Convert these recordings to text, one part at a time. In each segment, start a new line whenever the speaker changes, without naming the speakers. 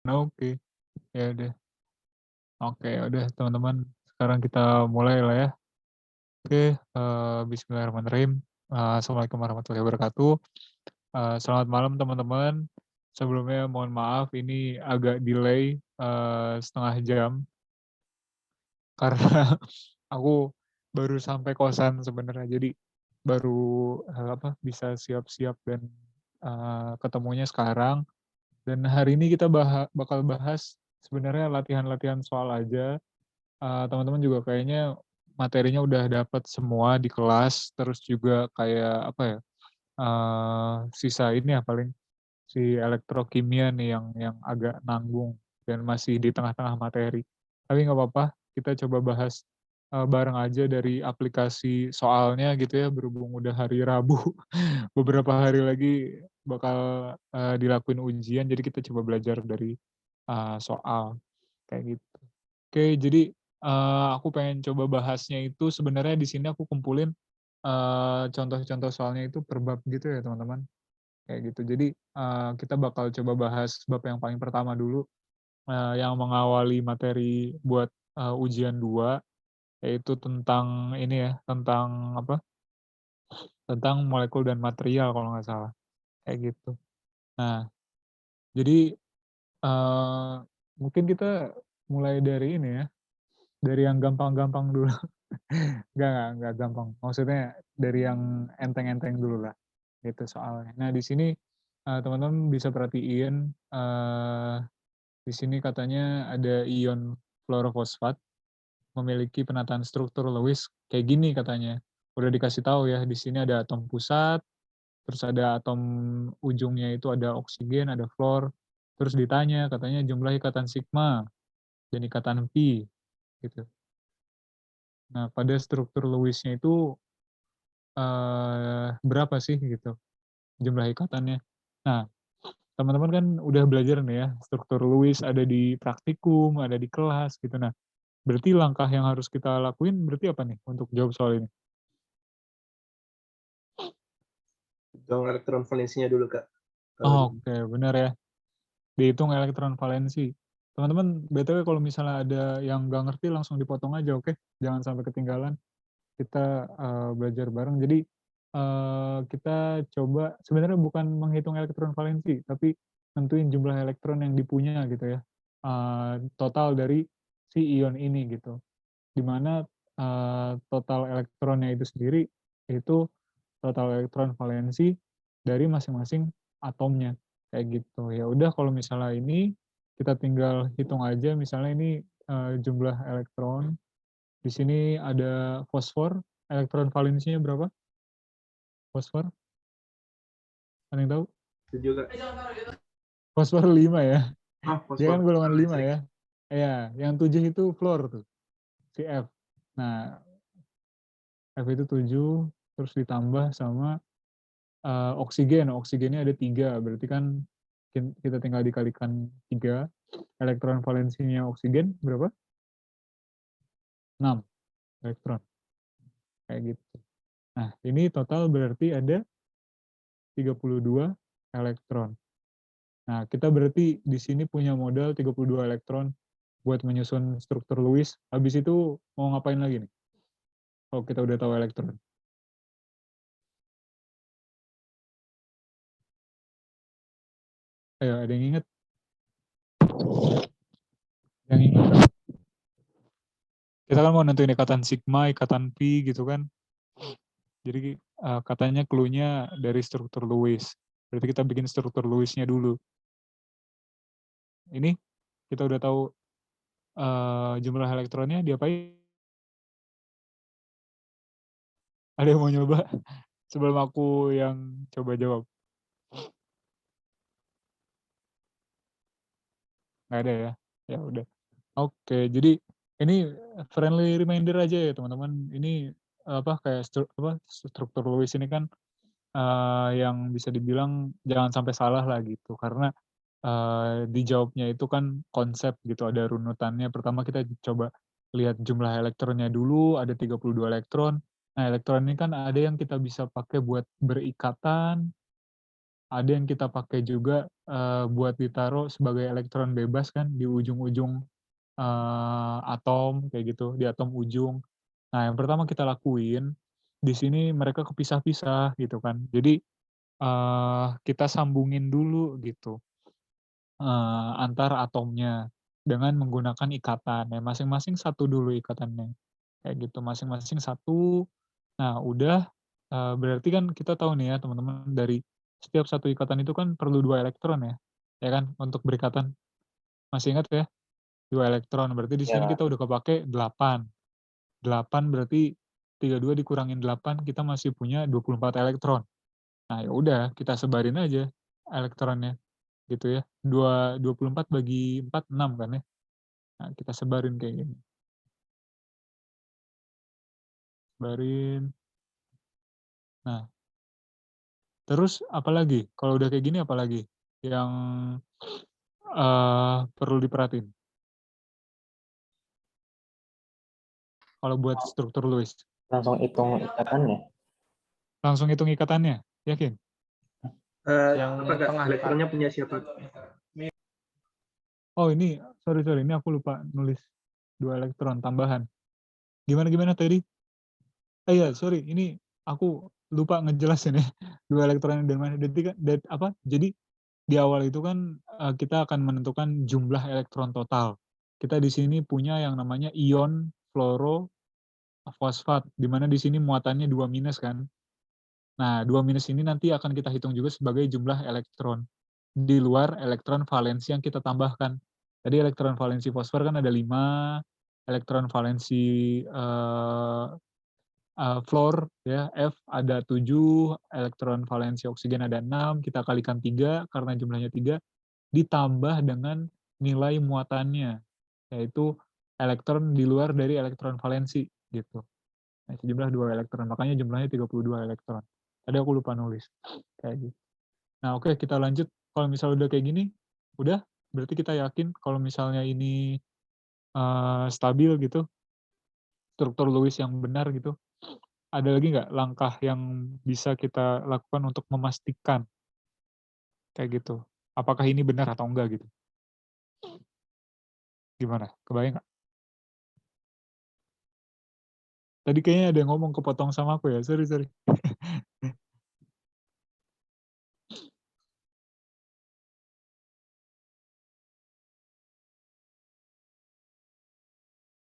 Oke, ya udah. Oke, ya udah teman-teman, sekarang kita mulai lah ya. Oke, bismillahirrahmanirrahim. Assalamualaikum warahmatullahi wabarakatuh. Selamat malam teman-teman. Sebelumnya mohon maaf ini agak delay, setengah jam karena aku baru sampai kosan sebenarnya. Jadi baru, bisa siap-siap dan, ketemunya sekarang. Dan hari ini kita bakal bahas sebenarnya latihan-latihan soal aja. Teman-teman juga kayaknya materinya udah dapat semua di kelas, terus juga kayak apa ya, sisa ini ya paling si elektrokimia nih yang agak nanggung dan masih di tengah-tengah materi. Tapi nggak apa-apa, kita coba bahas, bareng aja dari aplikasi soalnya gitu ya, berhubung udah hari Rabu, beberapa hari lagi bakal, dilakuin ujian, jadi kita coba belajar dari, soal, kayak gitu. Oke, jadi, aku pengen coba bahasnya itu sebenarnya di sini aku kumpulin, contoh-contoh soalnya itu per bab gitu ya teman-teman, kayak gitu. Jadi, kita bakal coba bahas bab yang paling pertama dulu, yang mengawali materi buat, ujian 2 yaitu tentang ini ya, tentang apa, tentang molekul dan material kalau nggak salah, kayak gitu. Nah, jadi, eee, mungkin kita mulai dari ini ya, dari yang gampang-gampang dulu. Enggak gampang. Maksudnya dari yang enteng-enteng dulu lah, gitu soalnya. Nah, di sini, teman-teman bisa perhatiin, di sini katanya ada ion fluorofosfat memiliki penataan struktur Lewis kayak gini katanya. Udah dikasih tahu ya, di sini ada atom pusat, terus ada atom ujungnya itu ada oksigen, ada fluor, terus ditanya katanya jumlah ikatan sigma dan ikatan pi, gitu. Nah, pada struktur Lewis-nya itu berapa sih gitu jumlah ikatannya. Nah, teman-teman kan udah belajar nih ya, struktur Lewis ada di praktikum, ada di kelas gitu. Nah, berarti langkah yang harus kita lakuin berarti apa nih untuk jawab soal ini?
Hitung elektron valensinya dulu, Kak, kalau di
Oke, benar ya, dihitung elektron valensi. Teman-teman, BTW kalau misalnya ada yang nggak ngerti langsung dipotong aja, oke? Jangan sampai ketinggalan, kita, belajar bareng. Jadi, kita coba sebenarnya bukan menghitung elektron valensi, tapi nentuin jumlah elektron yang dipunya gitu ya, total dari si ion ini gitu. Di mana, total elektronnya itu sendiri, itu total elektron valensi dari masing-masing atomnya, kayak gitu. Ya udah kalau misalnya ini, kita tinggal hitung aja misalnya ini, jumlah elektron, di sini ada fosfor, elektron valensinya berapa? Fosfor, ada yang tahu?
itu juga.
Fosfor 5 ya,
Oh,
dia
fosfor
kan golongan 5
listrik.
ya. Iya, yang 7 itu fluor tuh, si F. Nah, F itu 7, terus ditambah sama, oksigen, oksigennya ada 3, berarti kan kita tinggal dikalikan 3, elektron valensinya oksigen berapa? 6 elektron, kayak gitu. Nah, ini total berarti ada 32 elektron. Nah, kita berarti di sini punya modal 32 elektron buat menyusun struktur Lewis, habis itu mau ngapain lagi nih, kalau kita udah tahu elektron? Ayo, ada yang inget? Yang inget? Kita kan mau nentuin ikatan sigma, ikatan pi gitu kan. Jadi katanya clue-nya dari struktur Lewis. Berarti kita bikin struktur Lewis-nya dulu. Ini kita udah tahu jumlah elektronnya diapain? Ada yang mau nyoba? Sebelum aku yang coba jawab. Nggak ada ya? Ya udah. Oke, jadi ini friendly reminder aja ya teman-teman. Ini apa kayak struktur Lewis ini kan yang bisa dibilang jangan sampai salah lah gitu. Karena dijawabnya itu kan konsep gitu, ada runutannya. Pertama kita coba lihat jumlah elektronnya dulu, ada 32 elektron. Nah, elektron ini kan ada yang kita bisa pakai buat berikatan, ada yang kita pakai juga buat ditaruh sebagai elektron bebas kan di ujung-ujung atom kayak gitu, di atom ujung. Nah, yang pertama kita lakuin, di sini mereka kepisah-pisah gitu kan. Jadi, kita sambungin dulu gitu, antar atomnya dengan menggunakan ikatan. Ya masing-masing satu dulu ikatannya, kayak gitu, masing-masing satu. Nah, udah, berarti kan kita tahu nih ya teman-teman, dari setiap satu ikatan itu kan perlu 2 elektron ya kan, untuk berikatan. Masih ingat ya? 2 elektron, berarti di
Ya,
sini kita
Kak.
udah kepakai 8. 8 berarti 32 dikurangin 8 kita masih punya 24 elektron. Nah, ya udah kita sebarin aja elektronnya gitu ya. 24 bagi 4, 6 kan ya. Nah, kita sebarin kayak gini. Sebarin. Nah, terus apalagi? Kalau udah kayak gini apalagi yang perlu diperhatiin? Kalau buat struktur Lewis.
Langsung hitung ikatannya.
Langsung hitung ikatannya, yakin?
Yang apa Kak?
tengah,
Elektronnya punya siapa?
Oh ini, sorry, ini aku lupa nulis 2 elektron tambahan. Gimana tadi? Iya, sorry, ini aku lupa ngejelasin ya, 2 elektron dari mana. Jadi di awal itu kan kita akan menentukan jumlah elektron total. Kita di sini punya yang namanya ion fluorofosfat, di mana di sini muatannya 2 minus kan. Nah, 2 minus ini nanti akan kita hitung juga sebagai jumlah elektron, di luar elektron valensi yang kita tambahkan. Tadi elektron valensi fosfor kan ada 5, elektron valensi fluor ya, F ada 7, elektron valensi oksigen ada 6, kita kalikan 3 karena jumlahnya 3, ditambah dengan nilai muatannya, yaitu elektron di luar dari elektron valensi gitu. Nah, sejumlah 2 elektron, makanya jumlahnya 32 elektron. Tadi aku lupa nulis, kayak gitu. Nah, oke, kita lanjut. Kalau misalnya udah kayak gini, udah, berarti kita yakin kalau misalnya ini stabil gitu, struktur Lewis yang benar gitu. Ada lagi nggak langkah yang bisa kita lakukan untuk memastikan kayak gitu? Apakah ini benar atau enggak gitu? Gimana? Kebayang nggak? Tadi kayaknya ada yang ngomong kepotong sama aku ya, sorry.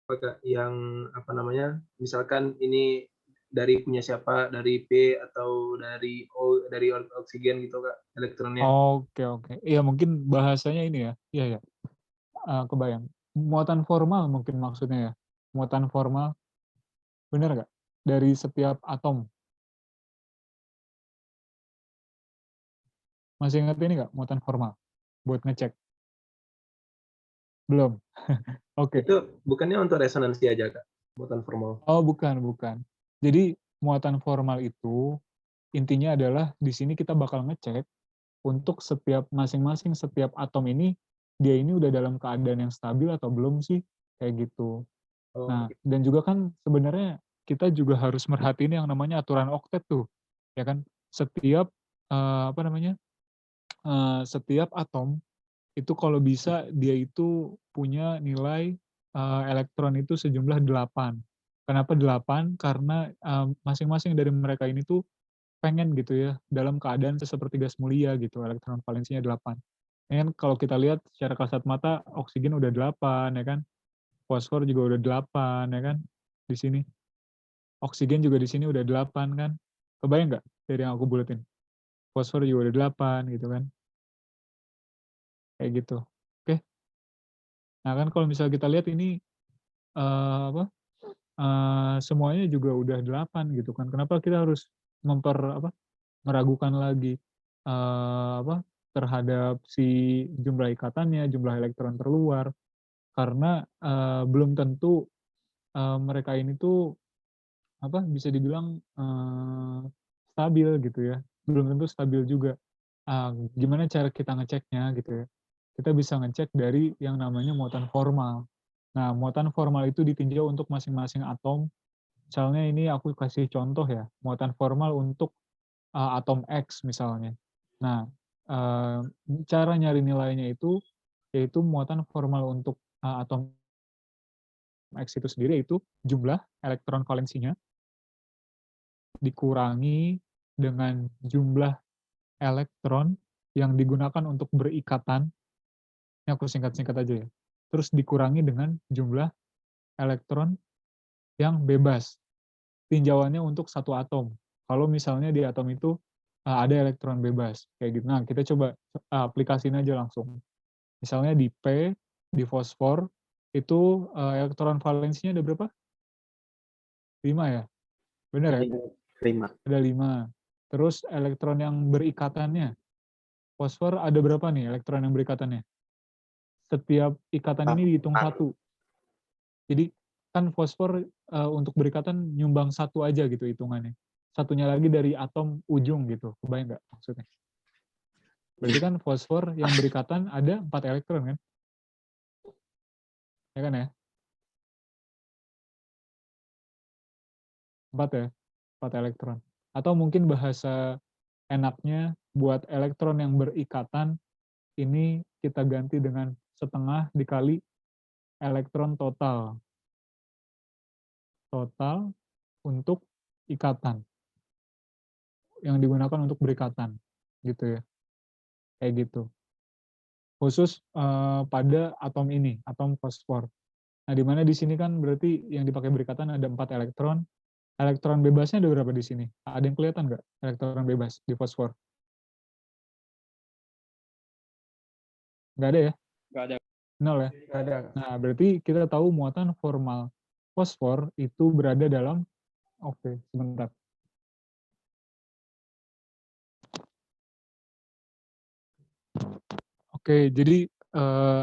Apa Kak? Yang apa namanya? Misalkan ini dari punya siapa? Dari P atau dari O, dari oksigen gitu Kak, elektronnya.
Oke. Iya mungkin bahasanya ini ya, iya. Kebayang. Muatan formal mungkin maksudnya ya. Muatan formal, benar nggak? Dari setiap atom. Masih ingat ini nggak, muatan formal? Buat ngecek. Belum? Oke.
Itu bukannya untuk resonansi aja Kak, muatan formal.
Oh, bukan. Jadi, muatan formal itu, intinya adalah di sini kita bakal ngecek untuk setiap atom ini, dia ini udah dalam keadaan yang stabil atau belum sih, kayak gitu.
Oh,
Nah, dan juga kan sebenarnya kita juga harus merhatiin yang namanya aturan oktet tuh, ya kan? Setiap apa namanya? Setiap atom itu kalau bisa dia itu punya nilai elektron itu sejumlah 8. Kenapa 8? Karena masing-masing dari mereka ini tuh pengen gitu ya dalam keadaan sepertiga mulia gitu, elektron valensinya 8. Ya kan kalau kita lihat secara kasat mata oksigen udah 8 ya kan, fosfor juga udah 8 ya kan, di sini. Oksigen juga di sini udah 8 kan. Kebayang nggak dari yang aku buletin? Fosfor juga udah 8 gitu kan, kayak gitu. Oke. Nah kan kalau misalnya kita lihat ini apa, semuanya juga udah 8 gitu kan. Kenapa kita harus meragukan lagi, apa, terhadap si jumlah ikatannya, jumlah elektron terluar, karena, belum tentu, mereka ini tuh, apa, bisa dibilang, stabil gitu ya, belum tentu stabil juga. Gimana cara kita ngeceknya gitu ya, kita bisa ngecek dari yang namanya muatan formal. Nah, muatan formal itu ditinjau untuk masing-masing atom, misalnya ini aku kasih contoh ya, muatan formal untuk, atom X misalnya. Nah, cara nyari nilainya itu, yaitu muatan formal untuk atom X itu sendiri, yaitu jumlah elektron valensinya dikurangi dengan jumlah elektron yang digunakan untuk berikatan, ini aku singkat-singkat aja ya, terus dikurangi dengan jumlah elektron yang bebas, tinjauannya untuk satu atom. Kalau misalnya di atom itu ada elektron bebas, kayak gitu. Nah, kita coba aplikasiin aja langsung. Misalnya di P, di fosfor, itu elektron valensinya ada berapa? 5 ya? Benar ya?
Ada 5.
Ada 5. Terus elektron yang berikatannya, fosfor ada berapa nih elektron yang berikatannya? Setiap ikatan ini dihitung 1. Jadi kan fosfor untuk berikatan nyumbang 1 aja gitu hitungannya. Satunya lagi dari atom ujung gitu. Kebayang nggak maksudnya? Berarti kan fosfor yang berikatan ada 4 elektron kan? Ya kan ya? 4 ya? 4 elektron. Atau mungkin bahasa enaknya buat elektron yang berikatan ini kita ganti dengan setengah dikali elektron total. Total untuk ikatan. Yang digunakan untuk berikatan. Gitu ya. Kayak gitu. Khusus pada atom ini, atom fosfor. Nah, di mana di sini kan berarti yang dipakai berikatan ada 4 elektron. Elektron bebasnya ada berapa di sini? Ada yang kelihatan nggak elektron bebas di fosfor? Nggak ada ya?
Nggak ada.
0 ya?
Nggak ada.
Nah, berarti kita tahu muatan formal fosfor itu berada dalam, oke, sebentar. Oke, jadi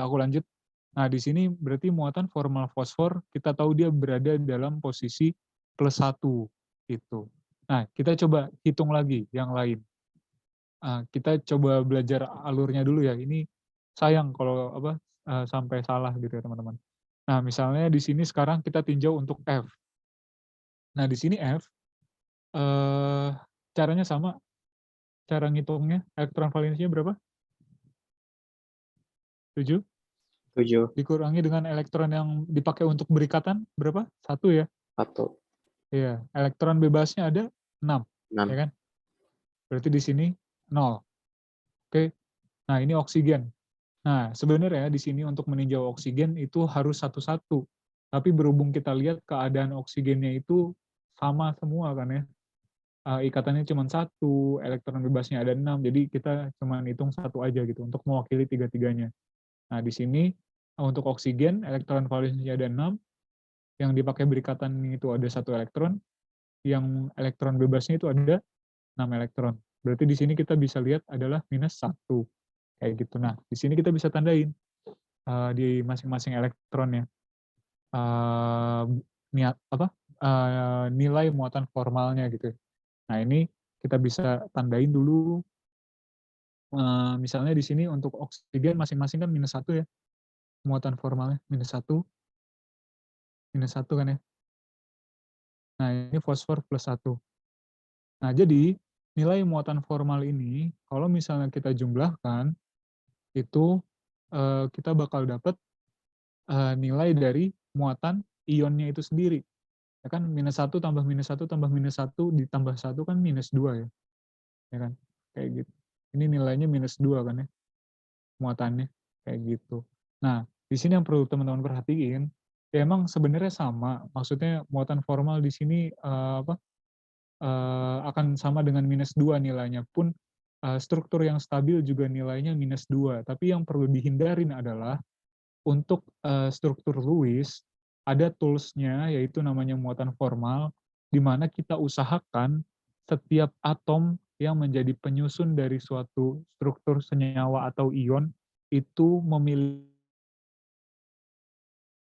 aku lanjut. Nah, di sini berarti muatan formal fosfor, kita tahu dia berada dalam posisi +1 itu. Nah, kita coba hitung lagi yang lain. Kita coba belajar alurnya dulu ya. Ini sayang kalau sampai salah gitu ya teman-teman. Nah, misalnya di sini sekarang kita tinjau untuk F. Nah, di sini F caranya sama. Cara ngitungnya elektron valensinya berapa? 7?
7.
Dikurangi dengan elektron yang dipakai untuk berikatan berapa? 1 ya?
1.
Iya, elektron bebasnya ada 6, ya
6.
kan? Berarti di sini 0. Oke. Nah, ini oksigen. Nah, sebenarnya di sini untuk meninjau oksigen itu harus satu-satu. Tapi berhubung kita lihat keadaan oksigennya itu sama semua kan ya. Ikatannya cuma 1, elektron bebasnya ada 6, jadi kita cuma hitung 1 aja gitu untuk mewakili tiga-tiganya. Nah, di sini untuk oksigen elektron valensinya ada 6, yang dipakai berikatan itu ada 1 elektron, yang elektron bebasnya itu ada 6 elektron. Berarti di sini kita bisa lihat adalah -1 kayak gitu. Nah, di sini kita bisa tandain di masing-masing elektronnya nilai muatan formalnya gitu. Nah, ini kita bisa tandain dulu. Misalnya di sini untuk oksigen masing-masing kan -1 ya, muatan formalnya -1 kan ya. Nah, ini fosfor +1. Nah, jadi nilai muatan formal ini kalau misalnya kita jumlahkan itu kita bakal dapat nilai dari muatan ionnya itu sendiri. Ya kan -1 tambah -1 tambah -1 ditambah 1 kan -2 ya. Ya kan? Kayak gitu. Ini nilainya -2 kan ya, muatannya kayak gitu. Nah, di sini yang perlu teman-teman perhatiin, ya emang sebenarnya sama, maksudnya muatan formal di sini akan sama dengan -2 nilainya pun struktur yang stabil juga nilainya -2. Tapi yang perlu dihindarin adalah untuk struktur Lewis ada tools-nya yaitu namanya muatan formal, di mana kita usahakan setiap atom yang menjadi penyusun dari suatu struktur senyawa atau ion itu memiliki,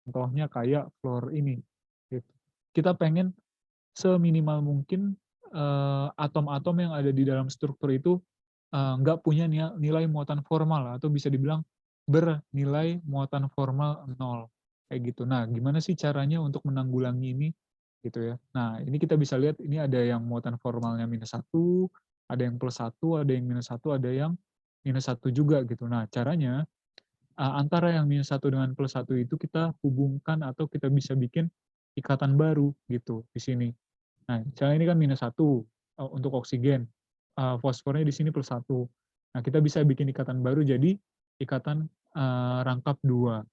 contohnya kayak fluor ini. Gitu. Kita pengen seminimal mungkin atom-atom yang ada di dalam struktur itu nggak punya nilai muatan formal atau bisa dibilang bernilai muatan formal 0 kayak gitu. Nah, gimana sih caranya untuk menanggulangi ini gitu ya. Nah, ini kita bisa lihat ini ada yang muatan formalnya -1, Ada yang +1, ada yang -1, ada yang -1 juga gitu. Nah, caranya antara yang -1 dengan +1 itu kita hubungkan atau kita bisa bikin ikatan baru gitu di sini. Nah, misalnya ini kan -1 untuk oksigen, fosfornya di sini +1. Nah, kita bisa bikin ikatan baru jadi ikatan rangkap 2.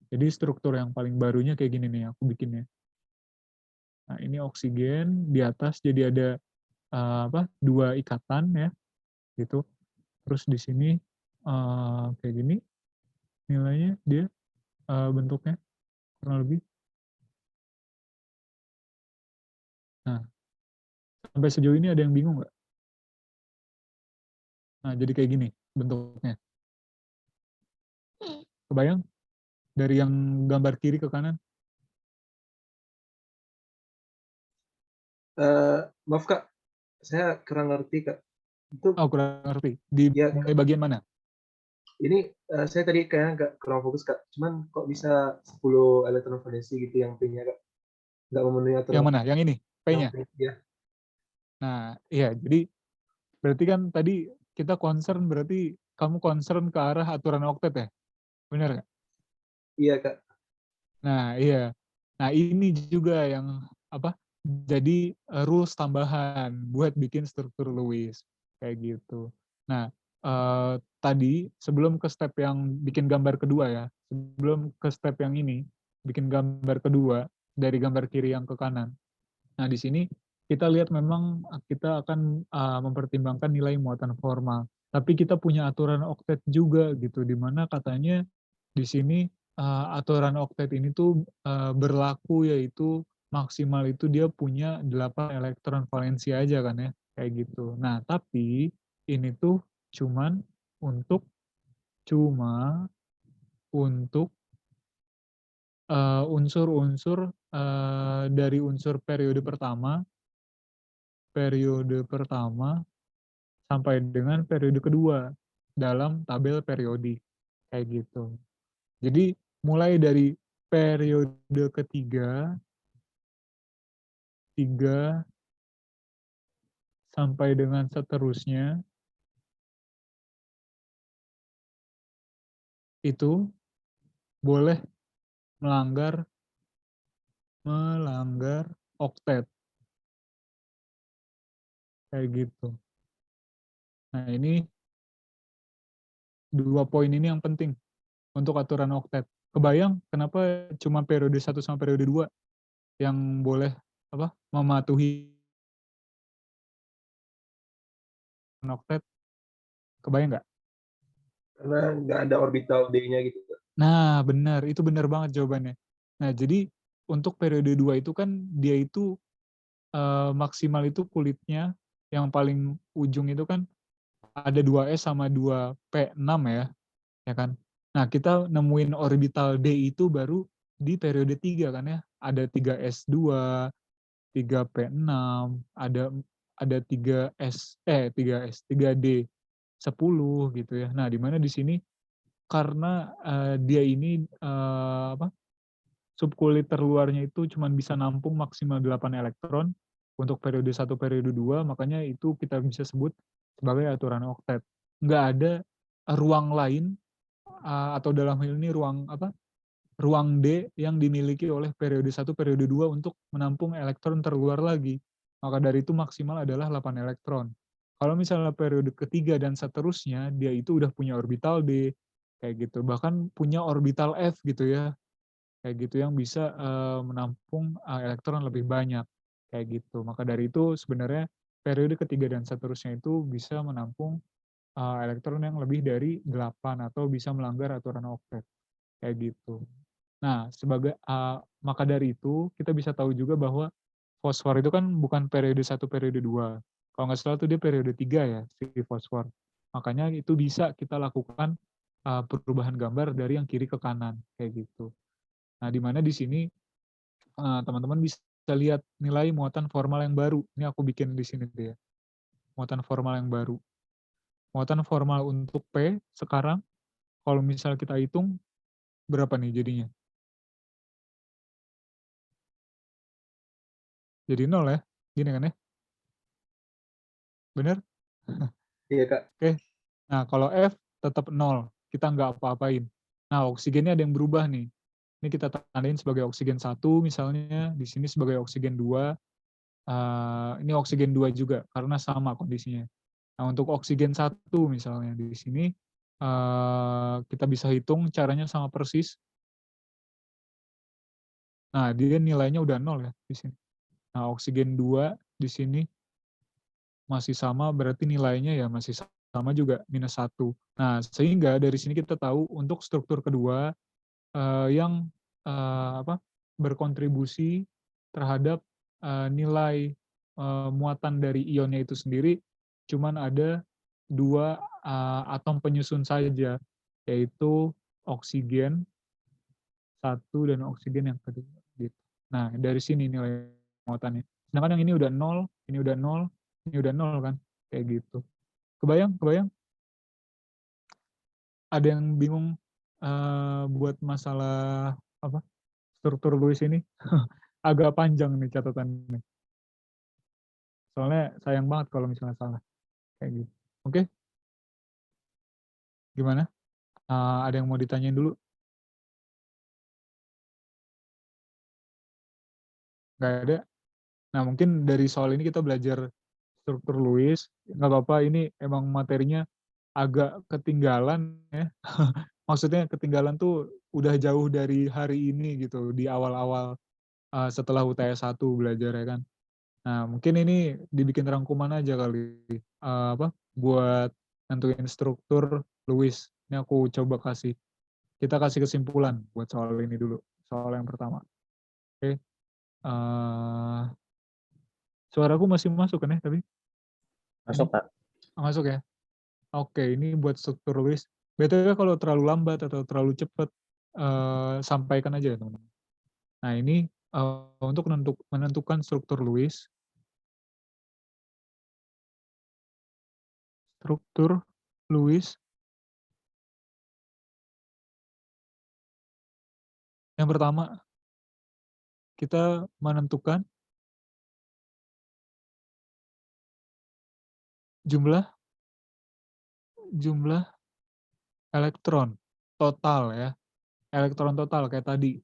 Jadi struktur yang paling barunya kayak gini nih aku bikinnya. Nah, ini oksigen, di atas jadi ada 2 ikatan ya, gitu. Terus di sini kayak gini nilainya dia bentuknya kurang lebih. Nah, sampai sejauh ini ada yang bingung nggak? Nah, jadi kayak gini bentuknya. Kebayang? Dari yang gambar kiri ke kanan?
Maaf Kak, saya kurang ngerti Kak. Itu
Oh, kurang ngerti. Di
ya
mulai bagian mana?
ini saya tadi kayaknya nggak kurang fokus Kak. Cuman kok bisa 10 elektron valensi gitu yang P-nya Kak? Nggak memenuhi
Yang
aturan
mana? Yang ini?
yang
P-nya?
P ya.
Nah, iya. Jadi berarti kan tadi kita concern berarti kamu concern ke arah aturan oktet ya? Benar nggak?
Iya Kak.
Nah, iya. Nah, ini juga yang jadi rules tambahan buat bikin struktur Lewis kayak gitu. Nah, tadi sebelum ke step yang bikin gambar kedua ya, sebelum ke step yang ini bikin gambar kedua dari gambar kiri yang ke kanan. Nah, di sini kita lihat memang kita akan mempertimbangkan nilai muatan formal. Tapi kita punya aturan oktet juga gitu, di mana katanya di sini aturan oktet ini tuh berlaku yaitu maksimal itu dia punya 8 elektron valensi aja kan ya, kayak gitu. Nah, tapi ini tuh cuman untuk cuma untuk unsur-unsur dari unsur periode pertama sampai dengan periode kedua dalam tabel periodik kayak gitu. Jadi mulai dari periode ketiga, 3 sampai dengan seterusnya itu boleh melanggar melanggar oktet kayak gitu. Nah, ini 2 poin ini yang penting untuk aturan oktet. Kebayang kenapa cuma periode 1 sama periode 2 yang boleh mematuhi oktet? Kebayang nggak?
Karena nggak ada orbital D-nya gitu Kak.
Nah, benar, itu benar banget jawabannya. Nah, jadi untuk periode 2 itu kan dia itu maksimal itu kulitnya yang paling ujung itu kan ada 2s sama 2p6 ya kan. Nah, kita nemuin orbital D itu baru di periode 3 kan ya. Ada 3s2, 3p6, ada 3d10 gitu ya. Nah, di mana di sini karena dia ini subkulit terluarnya itu cuma bisa nampung maksimal 8 elektron untuk periode 1, periode 2, makanya itu kita bisa sebut sebagai aturan oktet. Nggak ada ruang lain atau dalam hal ini ruang D yang dimiliki oleh periode 1, periode 2 untuk menampung elektron terluar lagi. Maka dari itu maksimal adalah 8 elektron. Kalau misalnya periode ketiga dan seterusnya, dia itu udah punya orbital D, kayak gitu. Bahkan punya orbital F gitu ya, kayak gitu yang bisa menampung elektron lebih banyak kayak gitu. Maka dari itu sebenarnya periode ketiga dan seterusnya itu bisa menampung elektron yang lebih dari 8 atau bisa melanggar aturan oktet kayak gitu. Nah, maka dari itu kita bisa tahu juga bahwa fosfor itu kan bukan periode 1, periode 2. Kalau nggak salah itu dia periode 3 ya si fosfor. Makanya itu bisa kita lakukan perubahan gambar dari yang kiri ke kanan kayak gitu. Nah, di mana di sini teman-teman bisa lihat nilai muatan formal yang baru. Ini aku bikin di sini deh ya. Muatan formal yang baru. Muatan formal untuk P sekarang, kalau misal kita hitung, berapa nih jadinya? Jadi 0 ya, gini kan ya? Bener?
Iya, Kak.
Oke. Nah, kalau F tetap 0, kita nggak apa-apain. Nah, oksigennya ada yang berubah nih. Ini kita tandain sebagai oksigen 1 misalnya, di sini sebagai oksigen 2, ini oksigen 2 juga, karena sama kondisinya. Nah, untuk oksigen 1 misalnya di sini, kita bisa hitung caranya sama persis. Nah, dia nilainya udah 0 ya di sini. Nah, oksigen 2 di sini masih sama, berarti nilainya ya masih sama juga, -1. Nah, sehingga dari sini kita tahu untuk struktur kedua, yang, berkontribusi terhadap, nilai, muatan dari ionnya itu sendiri, cuman ada 2 atom penyusun saja, yaitu oksigen 1 dan oksigen yang kedua, gitu. Nah, dari sini nilai muatannya. Sedangkan yang ini udah 0, ini udah 0, ini udah 0 kan, kayak gitu. Kebayang kebayang? Ada yang bingung, buat masalah, struktur Lewis ini? Agak panjang nih catatannya. Soalnya sayang banget kalau misalnya salah, kayak gitu. Oke, gimana? Ada yang mau ditanyain dulu? Nggak ada? Nah, mungkin dari soal ini kita belajar struktur Lewis, nggak apa-apa, ini emang materinya agak ketinggalan ya. Maksudnya ketinggalan tuh udah jauh dari hari ini gitu, di awal-awal, setelah UTS 1 belajar ya kan. Nah, mungkin ini dibikin rangkuman aja kali, buat nentuin struktur Lewis. Ini aku coba kita kasih kesimpulan buat soal ini dulu, soal yang pertama. Oke, suaraku masih masuk kan ya tapi? Ini?
Masuk, Pak.
Masuk ya? Oke, ini buat struktur Lewis. BTW kalau terlalu lambat atau terlalu cepat, sampaikan aja ya teman-teman. Nah ini, untuk menentukan struktur Lewis yang pertama, kita menentukan jumlah jumlah elektron total ya, elektron total kayak tadi,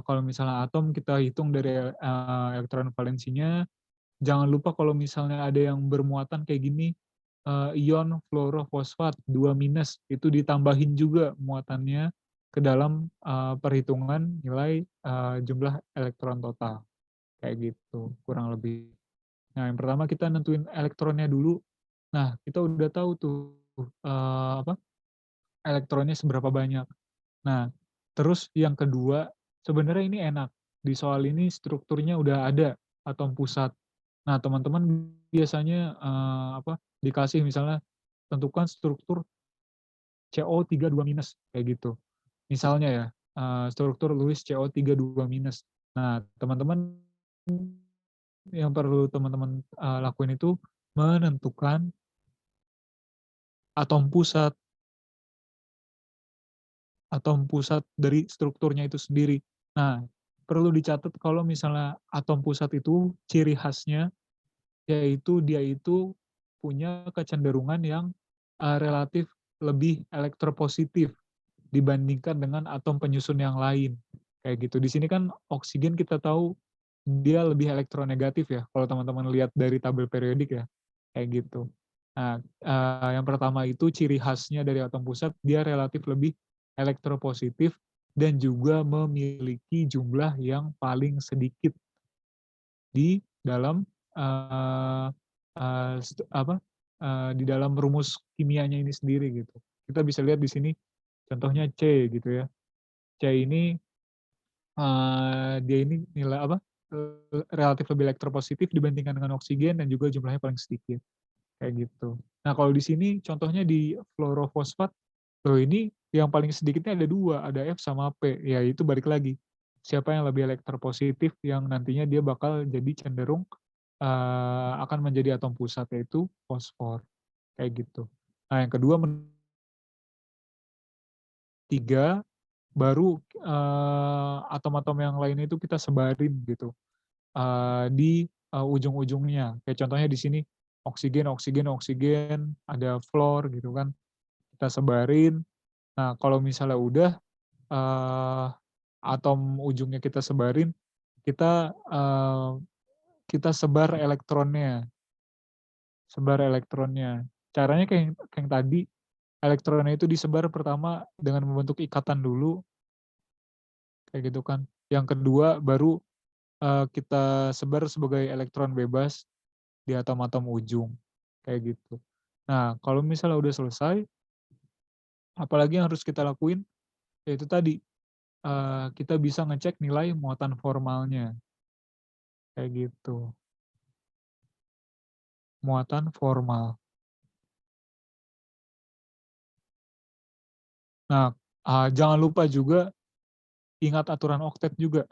kalau misalnya atom kita hitung dari, elektron valensinya, jangan lupa kalau misalnya ada yang bermuatan kayak gini, ion fluorofosfat 2-, itu ditambahin juga muatannya ke dalam, perhitungan nilai, jumlah elektron total, kayak gitu kurang lebih. Nah, yang pertama kita nentuin elektronnya dulu. Nah, kita udah tahu tuh, elektronnya seberapa banyak. Nah, terus yang kedua, sebenarnya ini enak, di soal ini strukturnya udah ada atom pusat. Nah, teman-teman biasanya, dikasih misalnya tentukan struktur CO3 2-, kayak gitu. Misalnya ya, struktur Lewis CO3 2-. Nah, teman-teman yang perlu teman-teman, lakuin itu menentukan atom pusat dari strukturnya itu sendiri. Nah, perlu dicatat kalau misalnya atom pusat itu ciri khasnya yaitu dia itu punya kecenderungan yang, relatif lebih elektropositif dibandingkan dengan atom penyusun yang lain, kayak gitu. Di sini kan oksigen kita tahu dia lebih elektronegatif ya, kalau teman-teman lihat dari tabel periodik ya, kayak gitu. Nah, yang pertama itu ciri khasnya dari atom pusat, dia relatif lebih elektropositif dan juga memiliki jumlah yang paling sedikit di dalam, eee eee, di dalam rumus kimianya ini sendiri gitu. Kita bisa lihat di sini contohnya C gitu ya. C ini, dia ini relatif lebih elektropositif dibandingkan dengan oksigen dan juga jumlahnya paling sedikit, kayak gitu. Nah, kalau di sini contohnya di fluorofosfat, loh ini yang paling sedikitnya ada 2, ada F sama P, ya itu balik lagi, siapa yang lebih elektropositif yang nantinya dia bakal jadi cenderung, akan menjadi atom pusat, yaitu fosfor, kayak gitu. Nah, yang kedua 3, baru, atom-atom yang lainnya itu kita sebarin gitu, di, ujung-ujungnya. Kayak contohnya di sini, oksigen, ada fluor gitu kan. Kita sebarin. Nah, kalau misalnya udah atom ujungnya kita sebarin, kita sebar elektronnya. Caranya kayak yang tadi, elektronnya itu disebar pertama dengan membentuk ikatan dulu, kayak gitu kan. Yang kedua baru kita sebar sebagai elektron bebas di atom-atom ujung, kayak gitu. Nah, kalau misalnya udah selesai, apalagi yang harus kita lakuin, yaitu tadi, kita bisa ngecek nilai muatan formalnya, kayak gitu. Muatan formal. Nah, jangan lupa juga ingat aturan oktet juga.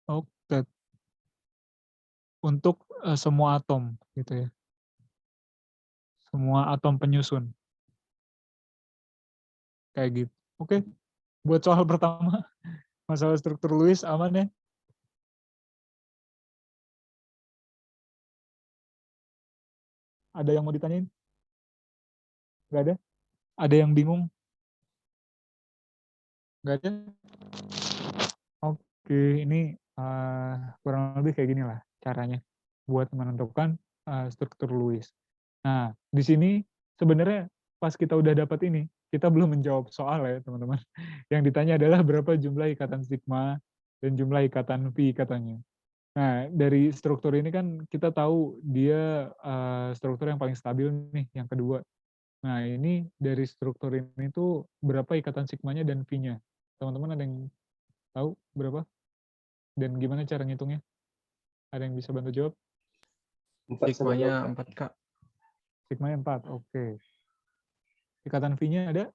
Oktet untuk semua atom, gitu ya. Semua atom penyusun, kayak gitu. Oke, buat soal pertama, masalah struktur Lewis aman ya? Ada yang mau ditanyain? Nggak ada? Ada yang bingung? Nggak ada? Oke, ini kurang lebih kayak gini lah caranya buat menentukan struktur Lewis. Nah, di sini sebenarnya pas kita udah dapat ini, kita belum menjawab soal ya teman-teman. Yang ditanya adalah berapa jumlah ikatan sigma dan jumlah ikatan pi katanya. Nah, dari struktur ini kan kita tahu dia struktur yang paling stabil nih, yang kedua. Nah, ini dari struktur ini tuh berapa ikatan sigmanya dan pi-nya. Teman-teman ada yang tahu berapa? Dan gimana cara ngitungnya? Ada yang bisa bantu jawab?
4/2. 4, Kak.
Sigmanya 4, oke. Ikatan V-nya ada?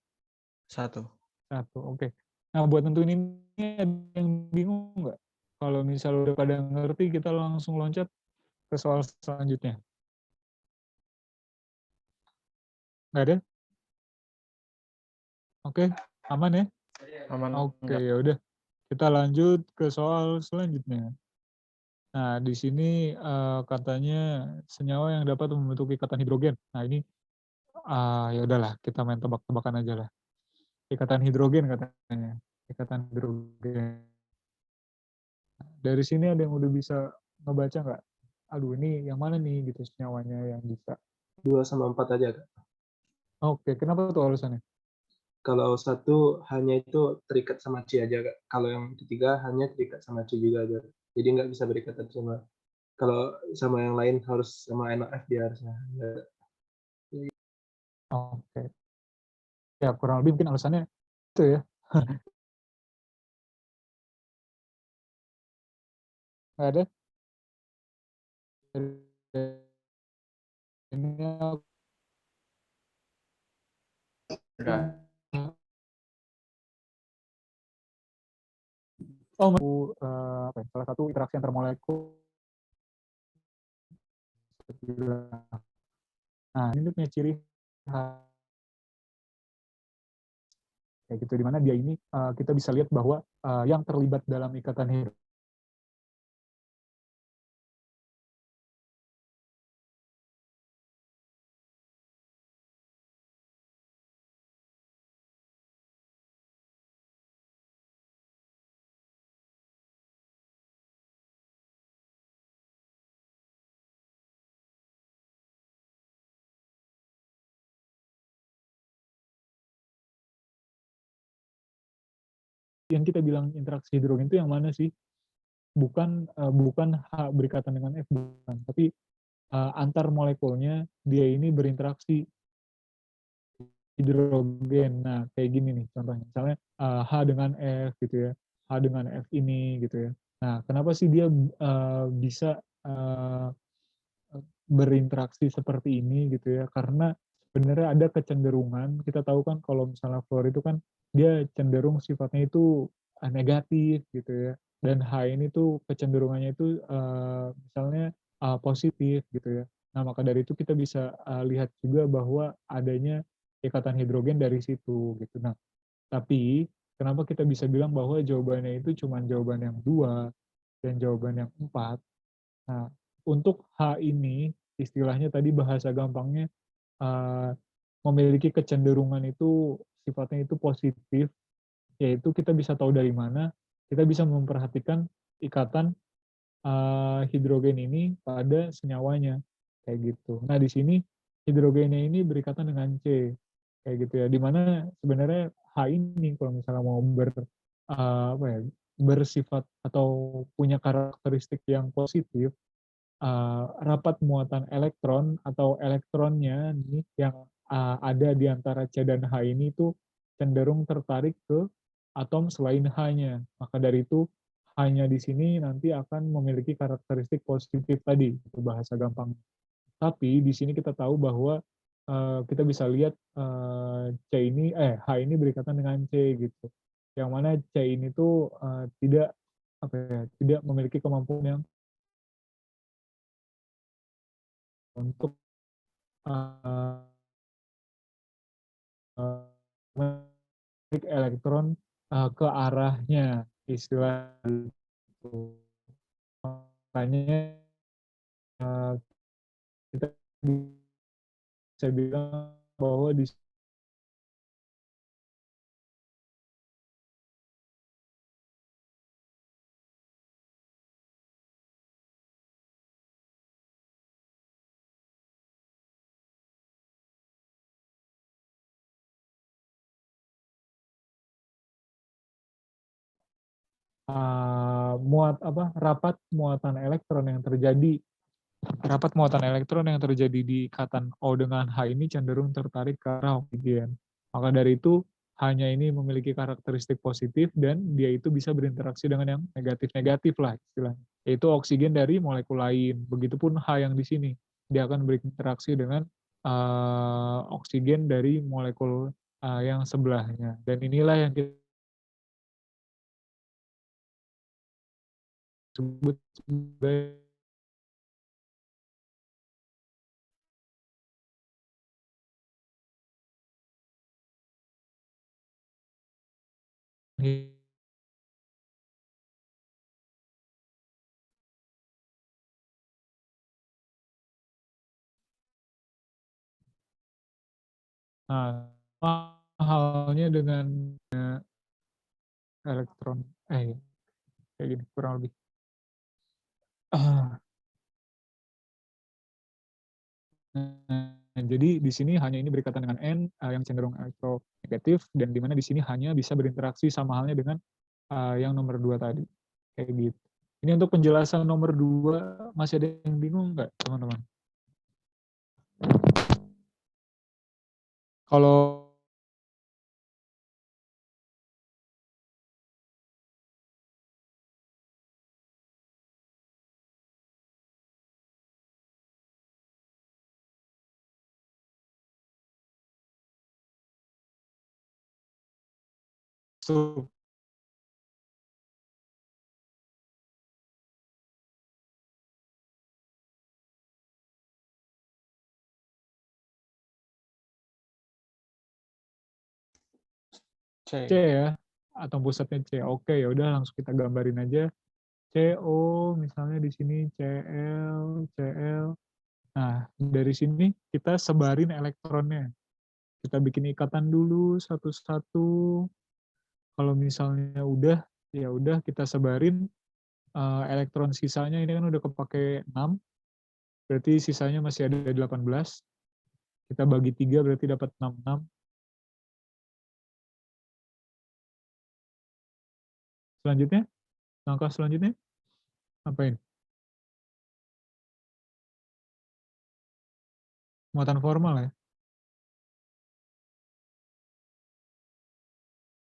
1.
1, oke. Nah, buat tentuin ini ada yang bingung nggak? Kalau misalnya udah pada ngerti, kita langsung loncat ke soal selanjutnya. Nggak ada? Oke, aman ya?
Aman.
Oke, ya udah. Kita lanjut ke soal selanjutnya. Nah, di sini katanya senyawa yang dapat membentuk ikatan hidrogen. Nah, ini ya udahlah, kita main tebak-tebakan aja lah. Ikatan hidrogen katanya. Ikatan hidrogen. Dari sini ada yang udah bisa ngebaca nggak? Aduh, ini yang mana nih gitu senyawanya yang bisa.
2/4 aja, Kak.
Oke, kenapa tuh alasannya?
Kalau satu hanya itu terikat sama C aja, Kak. Kalau yang ketiga hanya terikat sama C juga aja. Jadi nggak bisa berikatan sama, kalau sama yang lain harus sama NaF dia harusnya.
Oke. Ya, kurang lebih mungkin alasannya itu ya. Nggak ada? Ini
Enggak.
apa ya, salah satu interaksi antar molekul. Nah, ini punya ciri kayak gitu, di mana dia ini kita bisa lihat bahwa yang terlibat dalam ikatan hidrogen yang kita bilang interaksi hidrogen itu yang mana sih? Bukan H berikatan dengan F, bukan, tapi antar molekulnya dia ini berinteraksi hidrogen. Nah, kayak gini nih contohnya. Misalnya H dengan F gitu ya. H dengan F ini gitu ya. Nah, kenapa sih dia bisa berinteraksi seperti ini gitu ya? Karena sebenarnya ada kecenderungan, kita tahu kan kalau misalnya fluor itu kan dia cenderung sifatnya itu negatif gitu ya. Dan H ini tuh kecenderungannya itu misalnya positif gitu ya. Nah, maka dari itu kita bisa lihat juga bahwa adanya ikatan hidrogen dari situ gitu. Nah, tapi kenapa kita bisa bilang bahwa jawabannya itu cuma jawaban yang dua? dan jawaban yang 4. Nah, untuk H ini, istilahnya tadi bahasa gampangnya, eee, memiliki kecenderungan itu sifatnya itu positif, yaitu kita bisa tahu dari mana, kita bisa memperhatikan ikatan, hidrogen ini pada senyawanya, kayak gitu. Nah, di sini hidrogennya ini berikatan dengan C, kayak gitu ya, di mana sebenarnya H ini kalau misalnya mau apa ya, bersifat atau punya karakteristik yang positif, rapat muatan elektron atau elektronnya nih yang, ada di antara C dan H ini tuh cenderung tertarik ke atom selain H-nya. Maka dari itu H-nya di sini nanti akan memiliki karakteristik positif tadi, itu bahasa gampang. Tapi di sini kita tahu bahwa, kita bisa lihat, H ini berikatan dengan C gitu. Yang mana C ini tuh, tidak apa ya, tidak memiliki kemampuan yang untuk, eee menarik elektron, ke arahnya, istilah itu. Makanya, eee, kita bisa bilang bahwa di rapat muatan elektron yang terjadi di ikatan O dengan H ini cenderung tertarik ke arah oksigen. Maka dari itu, H-nya ini memiliki karakteristik positif dan dia itu bisa berinteraksi dengan yang negatif-negatif lah istilahnya, yaitu oksigen dari molekul lain. Begitupun H yang di sini, dia akan berinteraksi dengan oksigen dari molekul yang sebelahnya. Dan inilah yang kita sebut sebagai nah, sama halnya dengan elektron, kayak gini kurang lebih. Ah, jadi di sini hanya ini berikatan dengan N, yang cenderung elektronegatif dan di mana di sini hanya bisa berinteraksi sama halnya dengan, yang nomor 2 tadi, kayak gitu. Ini untuk penjelasan nomor 2 masih ada yang bingung nggak teman-teman? Kalau masuk C
C.
ya, atom pusatnya C. Oke, ya udah langsung kita gambarin aja. CO misalnya di sini Cl, Cl. Nah, dari sini kita sebarin elektronnya. Kita bikin ikatan dulu satu-satu. Kalau misalnya udah, ya udah kita sebarin, elektron sisanya ini kan udah kepake 6, berarti sisanya masih ada 18. Kita bagi 3 berarti dapat 66. Selanjutnya, langkah selanjutnya apain? Muatan formal ya.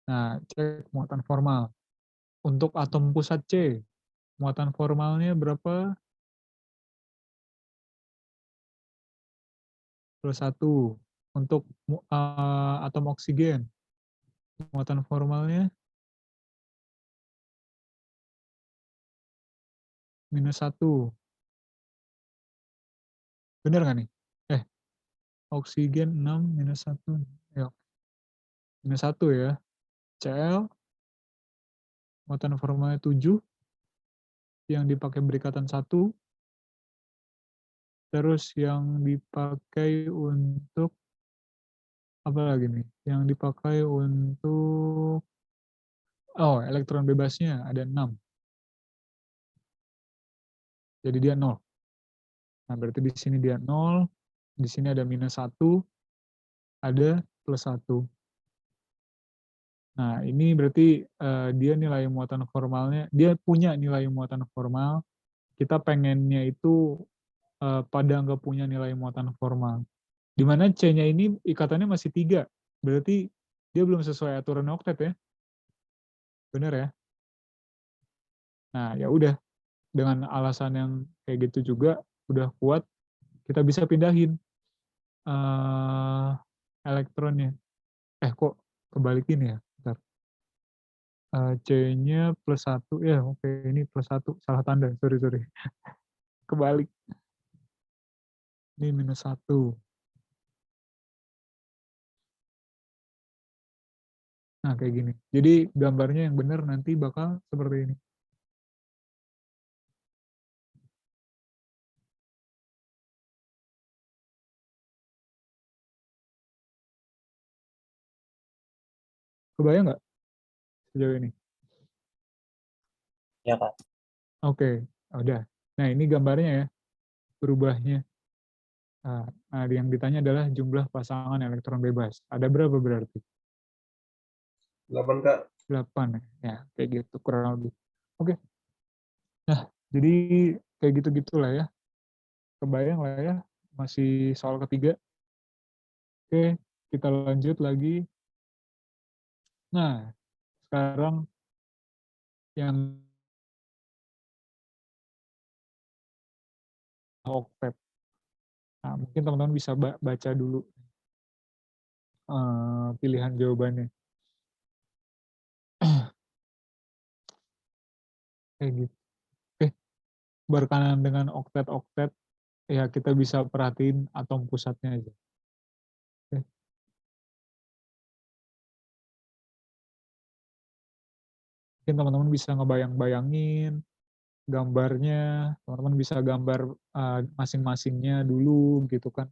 Nah, cek muatan formal. Untuk atom pusat C, muatan formalnya berapa? +1. Untuk atom oksigen, muatan formalnya -1. Bener nggak nih? Eh, oksigen 6 -1. Ya, -1 ya. Cl, muatan formalnya 7. yang dipakai berikatan 1, terus yang dipakai untuk apa lagi nih? Yang dipakai untuk elektron bebasnya ada 6. Jadi dia 0. Nah, berarti di sini dia 0, di sini ada -1, ada +1. Nah, ini berarti dia nilai muatan formalnya, dia punya nilai muatan formal, kita pengennya itu pada nggak punya nilai muatan formal. Di mana C-nya ini ikatannya masih 3, berarti dia belum sesuai aturan oktet ya. Bener ya? Nah, ya udah, dengan alasan yang kayak gitu juga, udah kuat, kita bisa pindahin elektronnya. Kok kebalik ini ya? Bentar. C-nya +1, ya oke, ini +1, salah tanda, sorry. Kebalik. Ini -1. Nah, kayak gini. Jadi gambarnya yang benar nanti bakal seperti ini. Kebayang nggak sejauh ini?
Ya, Kak.
Oke, udah. Nah, ini gambarnya ya, berubahnya. Nah, yang ditanya adalah jumlah pasangan elektron bebas. Ada berapa berarti?
8, Kak.
8 ya, kayak gitu kurang lebih. Oke. Nah, jadi kayak gitu-gitulah ya. Kebayang lah ya, masih soal ketiga. Oke, kita lanjut lagi. Nah, sekarang yang oktet. Nah, mungkin teman-teman bisa baca dulu pilihan jawabannya. Kayak gitu. Berkenaan dengan oktet-oktet, ya kita bisa perhatiin atom pusatnya aja. Oke. Mungkin teman-teman bisa ngebayang-bayangin gambarnya, teman-teman bisa gambar masing-masingnya dulu gitu kan.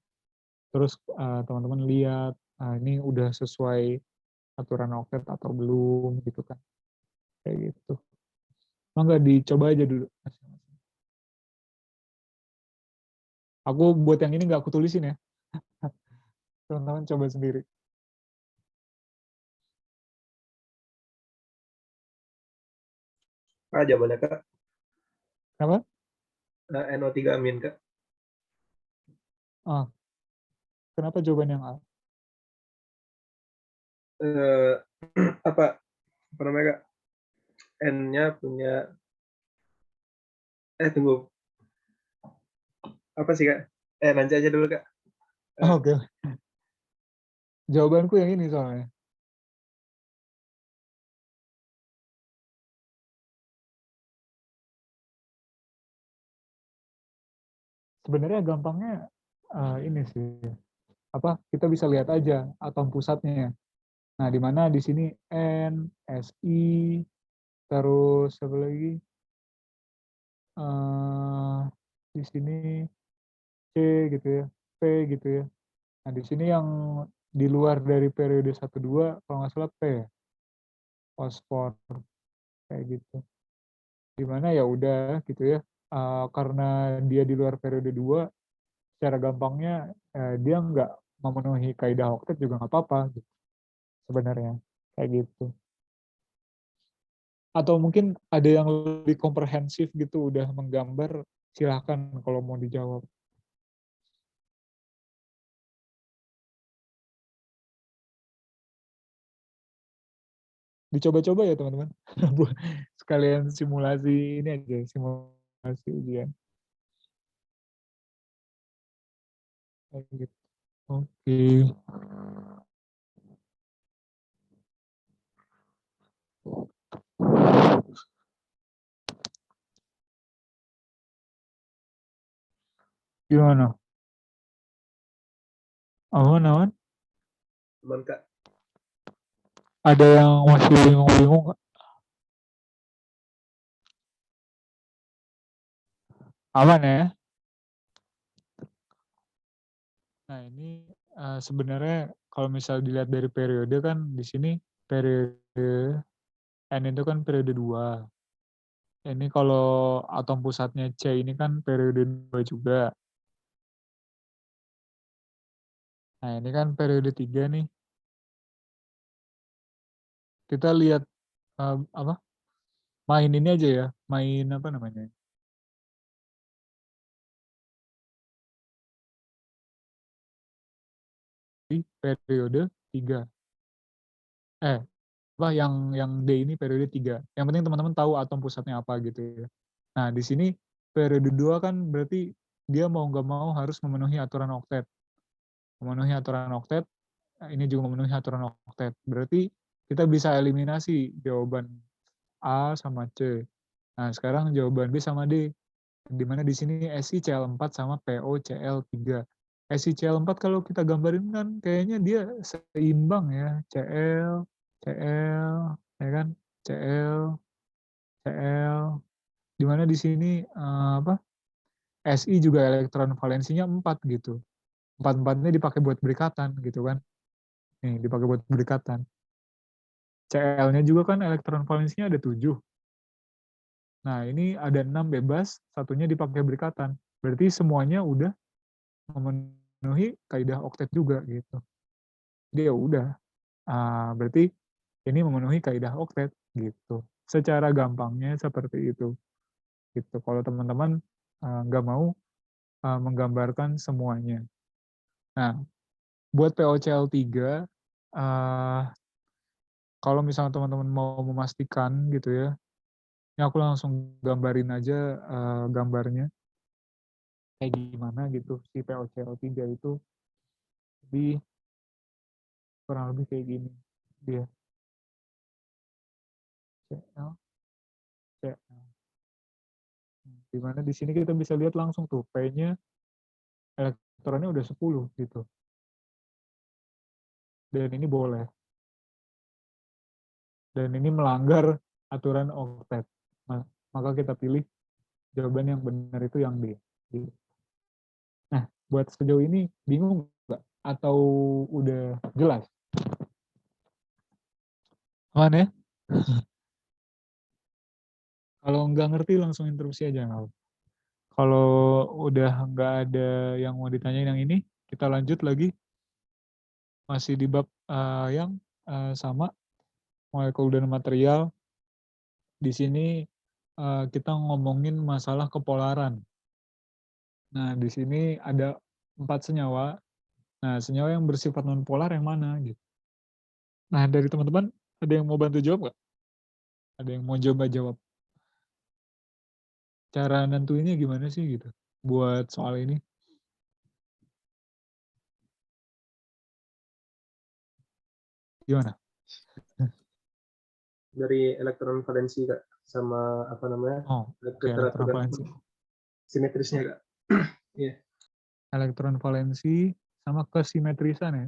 Terus teman-teman lihat, ini udah sesuai aturan oktet atau belum gitu kan. Kayak gitu. Mangga dicoba aja dulu. Aku buat yang ini nggak aku tulisin ya. Teman-teman coba sendiri.
Jawabannya, Kak.
Kenapa?
NO3 amin, Kak.
Kenapa jawaban yang A?
Apa namanya, Kak? N-nya punya tunggu. Apa sih, Kak? Nanti aja dulu, Kak.
Oke. Jawabanku yang ini soalnya. Sebenarnya gampangnya ini sih. Kita bisa lihat aja atom pusatnya. Nah, di mana di sini N, Si, terus apa lagi? Di sini C gitu ya, P gitu ya. Nah, di sini yang di luar dari periode 1-2, kalau nggak salah P ya, fosfor, kayak gitu. Dimana ya udah gitu ya, karena dia di luar periode 2, secara gampangnya dia nggak memenuhi kaidah oktet juga nggak apa-apa gitu, sebenarnya, kayak gitu. Atau mungkin ada yang lebih komprehensif gitu, udah menggambar, silahkan kalau mau dijawab. Dicoba-coba ya teman-teman. Sekalian simulasi ini aja, simulasi ujian. Gitu. Oke. Gimana? Awan?
Aman, Kak.
Ada yang masih bingung-bingung nggak? Aman ya? Nah ini sebenarnya kalau misal dilihat dari periode kan di sini periode N itu kan periode 2. Ini kalau atom pusatnya C ini kan periode 2 juga. Nah ini kan periode 3 nih. Kita lihat apa? Main ini aja ya, main apa namanya? Di periode 3. Eh, apa yang D ini periode 3. Yang penting teman-teman tahu atom pusatnya apa gitu ya. Nah, di sini periode 2 kan berarti dia mau nggak mau harus memenuhi aturan oktet. Memenuhi aturan oktet, ini juga memenuhi aturan oktet. Berarti kita bisa eliminasi jawaban A sama C. Nah, sekarang jawaban B sama D. Di mana di sini SiCl4 sama PoCl3. SiCl4 kalau kita gambarin kan kayaknya dia seimbang ya. Cl, Cl, ya kan? Cl, Cl. Di mana di sini apa? Si juga elektron valensinya 4 gitu. 4-4-nya dipakai buat berikatan gitu kan. Nih, dipakai buat berikatan. Cl-nya juga kan elektron valensinya ada 7. Nah, ini ada 6 bebas, satunya dipakai berikatan. Berarti semuanya udah memenuhi kaidah oktet juga gitu. Jadi ya udah, berarti ini memenuhi kaidah oktet gitu. Secara gampangnya seperti itu. Gitu. Kalau teman-teman nggak mau menggambarkan semuanya. Nah, buat POCl3, kalau misalnya teman-teman mau memastikan gitu ya, ini aku langsung gambarin aja gambarnya kayak gimana gitu si POCl3 itu di kurang lebih kayak gini dia Cl Cl. Dimana di sini kita bisa lihat langsung tuh P-nya elektronnya udah 10 gitu. Dan ini boleh. Dan ini melanggar aturan oktet. Maka kita pilih jawaban yang benar itu yang D. Nah, buat sejauh ini bingung nggak? Atau udah jelas? Mana ya? Kalau nggak ngerti langsung interupsi aja nggak apa. Kalau udah nggak ada yang mau ditanyain yang ini, kita lanjut lagi. Masih di bab yang sama, molekul dan material. Di sini kita ngomongin masalah kepolaran. Nah, di sini ada 4 senyawa. Nah, senyawa yang bersifat nonpolar yang mana gitu. Nah, dari teman-teman ada yang mau bantu jawab nggak? Ada yang mau coba jawab? Cara nentuinnya gimana sih gitu buat soal ini? Gimana?
Dari elektron valensi Kak, sama apa namanya?
Oh, oke, elektron
Keteraturan
valensi.
simetrisnya Kak. Iya.
Elektron valensi sama kesimetrisan ya.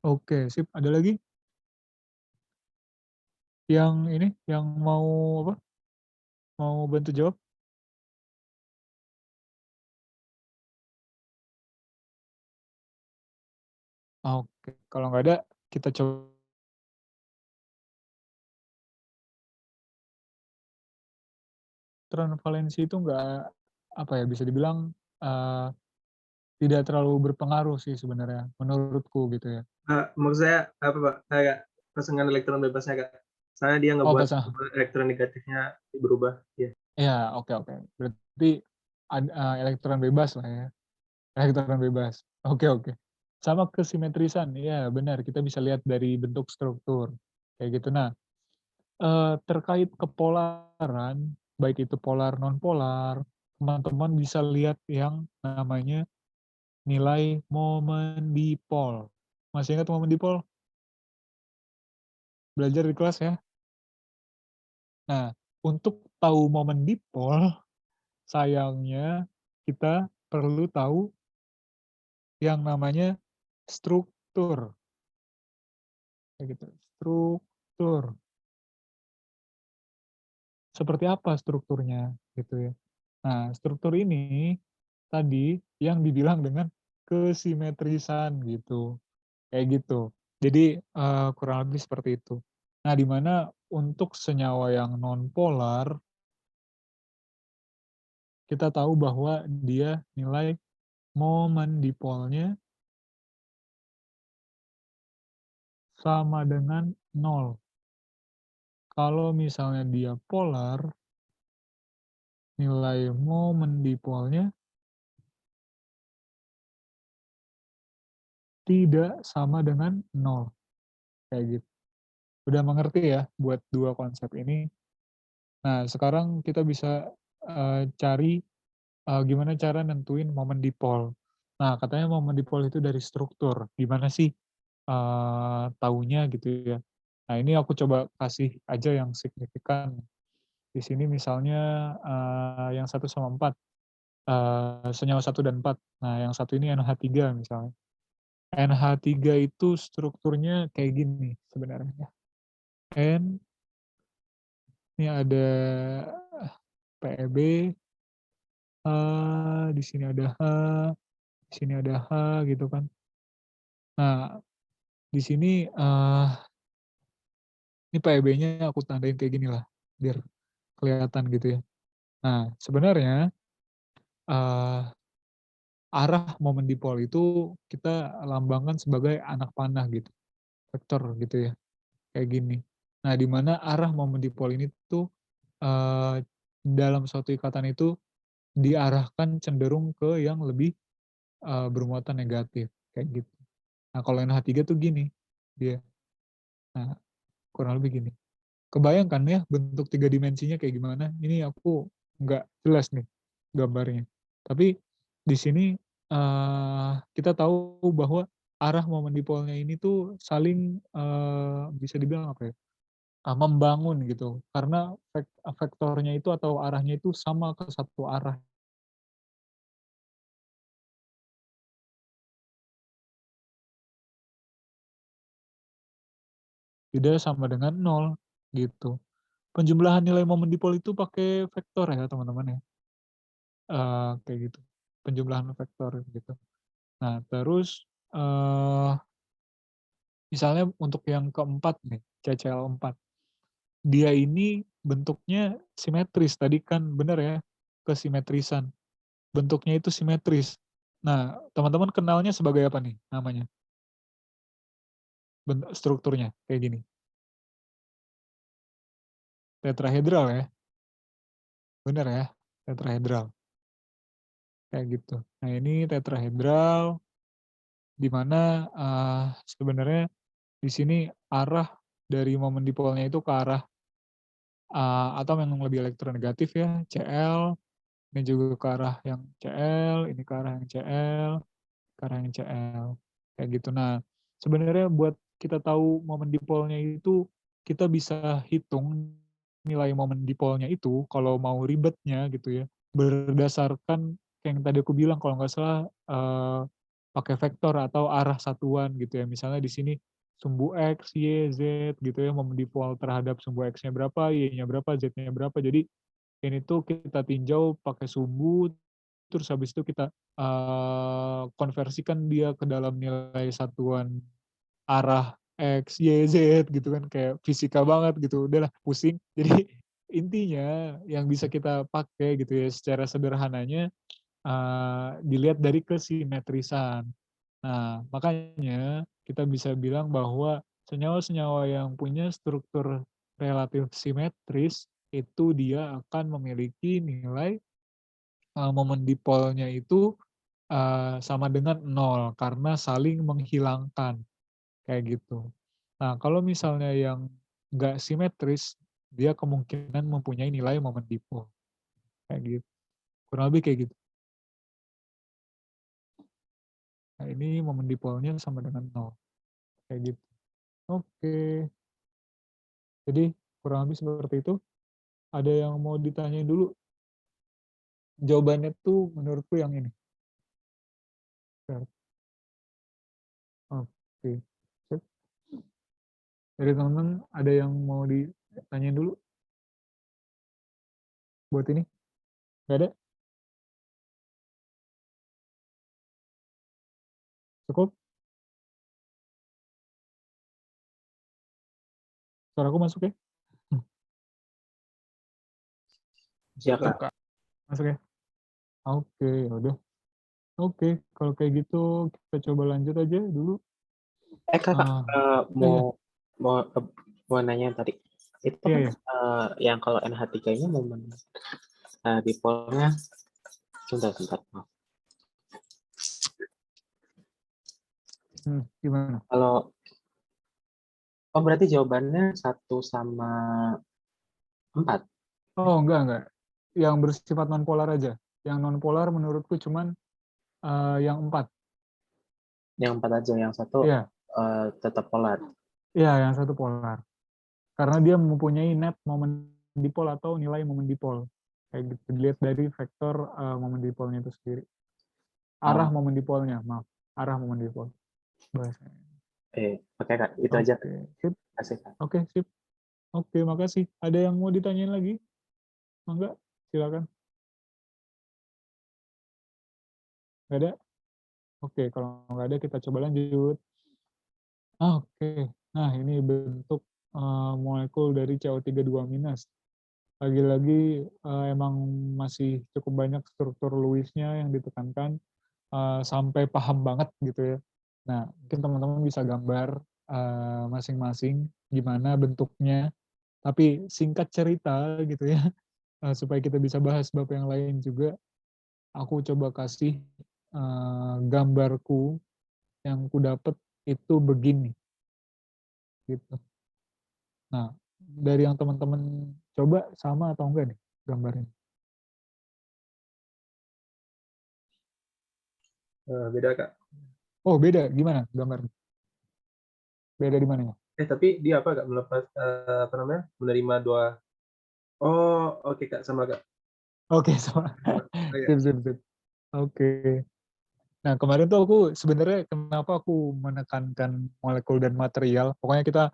Oke, sip. Ada lagi yang ini yang mau apa? Mau bantu jawab? Oke, kalau nggak ada kita coba. Elektron valensi itu nggak apa ya bisa dibilang tidak terlalu berpengaruh sih sebenarnya menurutku gitu ya.
Maksud saya apa Pak? Kayak pasangan elektron bebasnya Kak. Soalnya dia
Oh,
ngebuat
pasang.
elektron negatifnya berubah. Iya.
Ya, oke oke. Berarti elektron bebas lah ya. Elektron bebas. Oke oke. Sama kesimetrisan, ya benar. Kita bisa lihat dari bentuk struktur kayak gitu. Nah, terkait kepolaran, baik itu polar non polar, teman-teman bisa lihat yang namanya nilai momen dipol. Masih ingat momen dipol? Belajar di kelas ya. Nah, untuk tahu momen dipol, sayangnya kita perlu tahu yang namanya struktur. Kayak gitu. Struktur. seperti apa strukturnya gitu ya. Nah, struktur ini tadi yang dibilang dengan kesimetrisan gitu, kayak gitu. Jadi, kurang lebih seperti itu. Nah, di mana untuk senyawa yang nonpolar, kita tahu bahwa dia nilai momen dipolnya sama dengan nol. Kalau misalnya dia polar, nilai momen dipolnya tidak sama dengan nol, kayak gitu. Udah mengerti ya buat 2 konsep ini? Nah, sekarang kita bisa, cari, gimana cara nentuin momen dipol. Nah, katanya momen dipol itu dari struktur, gimana sih, taunya gitu ya. Nah, ini aku coba kasih aja yang signifikan. Di sini misalnya, yang 1/4, senyawa 1 dan 4. Nah, yang satu ini NH3 misalnya. NH3 itu strukturnya kayak gini sebenarnya. N, ini ada PeB, di sini ada H, di sini ada H gitu kan. Nah, di sini, ini PeB-nya aku tandain kayak gini lah, biar kelihatan gitu ya. Nah, sebenarnya, eee, arah momen dipol itu kita lambangkan sebagai anak panah gitu, vektor gitu ya, kayak gini. Nah, di mana arah momen dipol ini tuh, dalam suatu ikatan itu diarahkan cenderung ke yang lebih, bermuatan negatif, kayak gitu. Nah, kalau NH3 tuh gini, dia. Nah, kurang lebih gini. Kebayang kan ya bentuk 3 dimensinya kayak gimana? Ini aku nggak jelas nih gambarnya. Tapi di sini, kita tahu bahwa arah momen dipolnya ini tuh saling, bisa dibilang apa ya, membangun gitu. Karena vektornya itu atau arahnya itu sama ke satu arah. Tidak sama dengan nol, gitu. Penjumlahan nilai momen dipol itu pakai vektor ya teman-teman ya, kayak gitu. Penjumlahan vektor gitu. Nah terus, misalnya untuk yang keempat nih, CCl4, dia ini bentuknya simetris, tadi kan bener ya, kesimetrisan. Bentuknya itu simetris. Nah, teman-teman kenalnya sebagai apa nih namanya? Strukturnya kayak gini, tetrahedral ya, bener ya, tetrahedral, kayak gitu. Nah ini tetrahedral, di mana, sebenarnya di sini arah dari momen dipolnya itu ke arah, atom yang lebih elektronegatif ya, Cl, ini juga ke arah yang Cl, ini ke arah yang Cl, ke arah yang Cl, kayak gitu. Nah, sebenarnya buat kita tahu momen dipolnya itu, kita bisa hitung nilai momen dipolnya itu kalau mau ribetnya gitu ya, berdasarkan kayak yang tadi aku bilang kalau nggak salah, pakai vektor atau arah satuan gitu ya. Misalnya di sini sumbu X, Y, Z gitu ya, momen dipol terhadap sumbu X-nya berapa, Y-nya berapa, Z-nya berapa. Jadi ini tuh kita tinjau pakai sumbu, terus habis itu kita, konversikan dia ke dalam nilai satuan arah X, Y, Z gitu kan, kayak fisika banget gitu, udahlah pusing. Jadi intinya yang bisa kita pakai gitu ya secara sederhananya, dilihat dari kesimetrisan. Nah, makanya kita bisa bilang bahwa senyawa-senyawa yang punya struktur relatif simetris itu dia akan memiliki nilai, momen dipolnya itu, sama dengan nol karena saling menghilangkan, kayak gitu. Nah, kalau misalnya yang nggak simetris, dia kemungkinan mempunyai nilai momen dipol, kayak gitu. Kurang lebih kayak gitu. Nah, ini momen dipolnya sama dengan nol, kayak gitu. Oke, jadi kurang lebih seperti itu. Ada yang mau ditanyain dulu? Jawabannya tuh menurutku yang ini. Bentar. Oke, sip. Dari teman-teman ada yang mau ditanyain dulu? buat ini? Nggak ada? Cukup? Suaraku masuk ya?
Ya,
Masuk,
Kak.
Kak.
Masuk ya? Oke, ya udah. Oke, kalau kayak gitu kita coba lanjut aja dulu.
Kak,
Ah,
mau
iya,
mau mau nanya tadi. Itu
iya,
kan
iya.
yang kalau NH3-nya momen dipolnya sebentar. Maaf.
Gimana?
Kalau berarti jawabannya 1 sama 4.
Oh, enggak. Yang bersifat non-polar aja. Yang non-polar menurutku cuman yang 4.
Yang 4 aja, yang 1
Iya,
tetap polar.
iya, yang satu polar. Karena dia mempunyai net momen dipol atau nilai momen dipol. Kayak gitu, dilihat dari vektor momen dipolnya itu sendiri. Arah
Oh,
momen dipolnya, maaf. Arah momen dipol. Bahasanya.
oke Kak, itu aja.
Oke, sip.
Kasih Kak.
Oke, sip. Oke, makasih. Ada yang mau ditanyain lagi? Enggak? Silakan. Nggak ada? Oke, kalau nggak ada kita coba lanjut. Oke, nah ini bentuk molekul dari CO3 2-. Lagi-lagi emang masih cukup banyak struktur Lewis-nya yang ditekankan sampai paham banget gitu ya. Nah, mungkin teman-teman bisa gambar masing-masing gimana bentuknya, tapi singkat cerita gitu ya, supaya kita bisa bahas bab yang lain juga, aku coba kasih gambarku yang ku dapet itu begini gitu. Nah, dari yang teman-teman coba sama atau enggak nih gambarnya?
Beda, Kak.
Oh, beda. Gimana gambarnya? Beda di mananya?
Tapi dia apa, Kak? Melepas, apa namanya, menerima 2. Oh, oke, Kak, sama, Kak.
Oke, sama.
Sama. Oh, iya.
Sip. Oke. Nah, kemarin tuh aku sebenarnya kenapa aku menekankan molekul dan material. Pokoknya kita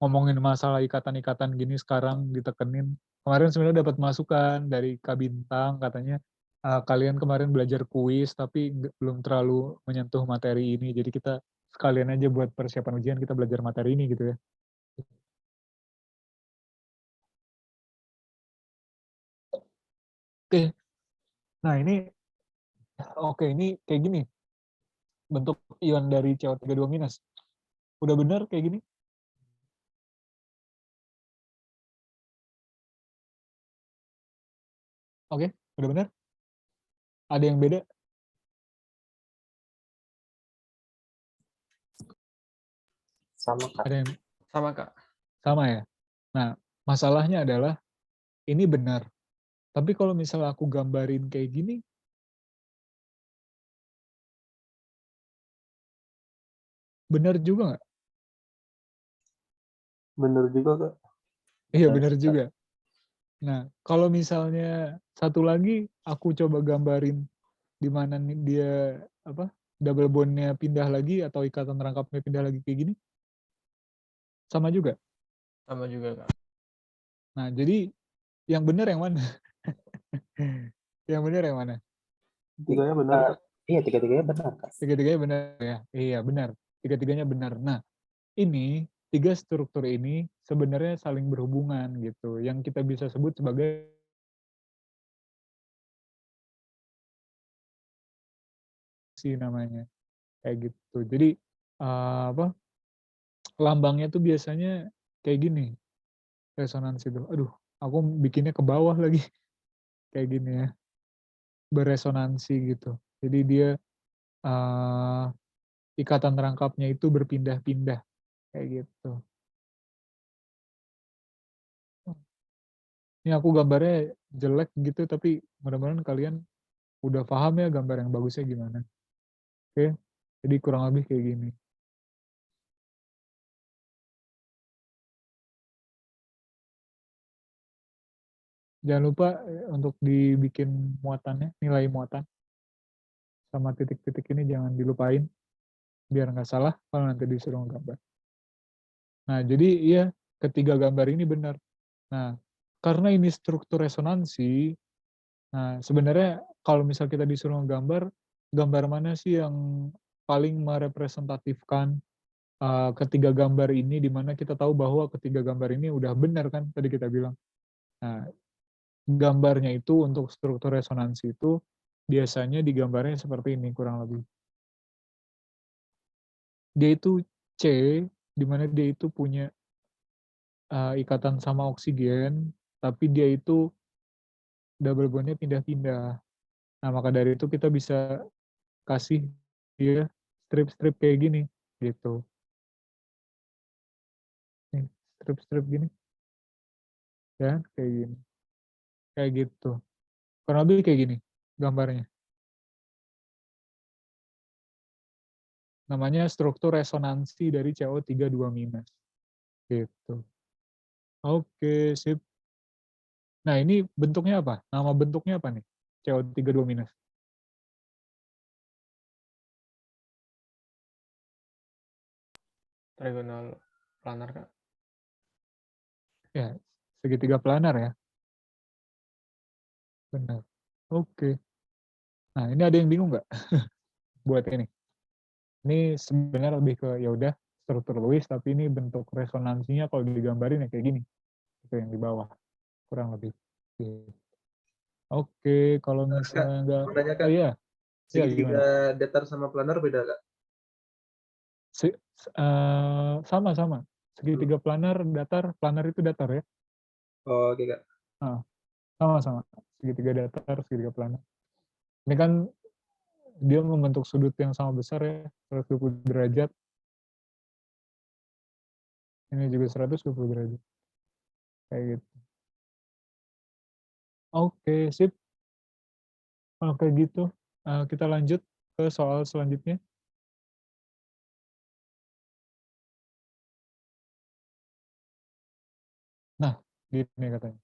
ngomongin masalah ikatan-ikatan gini sekarang ditekenin. Kemarin sebenarnya dapat masukan dari Kak Bintang, katanya kalian kemarin belajar kuis tapi belum terlalu menyentuh materi ini. Jadi kita sekalian aja buat persiapan ujian kita belajar materi ini gitu ya. Oke. Nah, ini kayak gini bentuk ion dari CO3 2-. Udah benar kayak gini? Oke, udah benar? Ada yang beda?
Sama Kak.
Ada yang
Sama, Kak.
sama ya? Nah, masalahnya adalah ini benar. Tapi kalau misalnya aku gambarin kayak gini, benar juga nggak?
Bener juga, Kak.
Iya, benar juga. Nah, kalau misalnya satu lagi, aku coba gambarin di mana nih dia apa double bond-nya pindah lagi atau ikatan rangkapnya pindah lagi kayak gini, sama juga.
Sama juga, Kak.
Nah, jadi yang benar yang mana? Yang benar yang mana?
Tiganya benar, Kak.
Iya, tiga-tiganya benar Kak.
Tiga-tiganya benar ya? Iya, benar. Tiga-tiganya benar. Nah, ini tiga struktur ini sebenarnya saling berhubungan gitu, yang kita bisa sebut sebagai namanya kayak gitu. Jadi apa lambangnya tuh biasanya kayak gini, resonansi itu. Aduh, aku bikinnya ke bawah lagi kayak gini ya, beresonansi gitu. Jadi dia uh, ikatan rangkapnya itu berpindah-pindah kayak gitu. Ini aku gambarnya jelek gitu, tapi mudah-mudahan kalian udah paham ya gambar yang bagusnya gimana. Oke, jadi kurang lebih kayak gini. Jangan lupa untuk dibikin muatannya, nilai muatan. Sama titik-titik ini jangan dilupain, biar nggak salah kalau nanti disuruh gambar. Nah, jadi iya, ketiga gambar ini benar. Nah, karena ini struktur resonansi, nah sebenarnya kalau misal kita disuruh gambar, gambar mana sih yang paling merepresentatifkan ketiga gambar ini, di mana kita tahu bahwa ketiga gambar ini udah benar kan tadi kita bilang. Nah, gambarnya itu untuk struktur resonansi itu biasanya digambarnya seperti ini kurang lebih. Dia itu C, di mana dia itu punya ikatan sama oksigen, tapi dia itu double bondnya pindah-pindah. Nah, maka dari itu kita bisa kasih dia strip-strip kayak gini, gitu. Nih, strip-strip gini, ya, kayak gini. Kayak gitu. Kurang lebih kayak gini gambarnya. Namanya struktur resonansi dari CO32-. Gitu. Oke, sip. Nah, ini bentuknya apa? Nama bentuknya apa nih? CO32-.
Trigonal planar, Kak.
Ya, segitiga planar ya. Benar. Oke. Nah, ini ada yang bingung nggak buat ini? Ini sebenarnya lebih ke ya udah struktur Lewis, tapi ini bentuk resonansinya kalau digambarin ya kayak gini. Itu yang di bawah, kurang lebih. Oke, kalau
Kak,
misalnya nggak,
mau nanya
oh
Kak,
iya, iya gimana?
segitiga datar sama planar beda Kak?
Sama-sama. Segitiga planar, datar, planar itu datar ya.
Oh, oke Kak.
Nah, sama-sama. Segitiga datar, segitiga planar. Ini kan dia membentuk sudut yang sama besar ya, 120 derajat. Ini juga 120 derajat. Kayak gitu. Oke, sip. Oke gitu. Kita lanjut ke soal selanjutnya. Nah, gini katanya.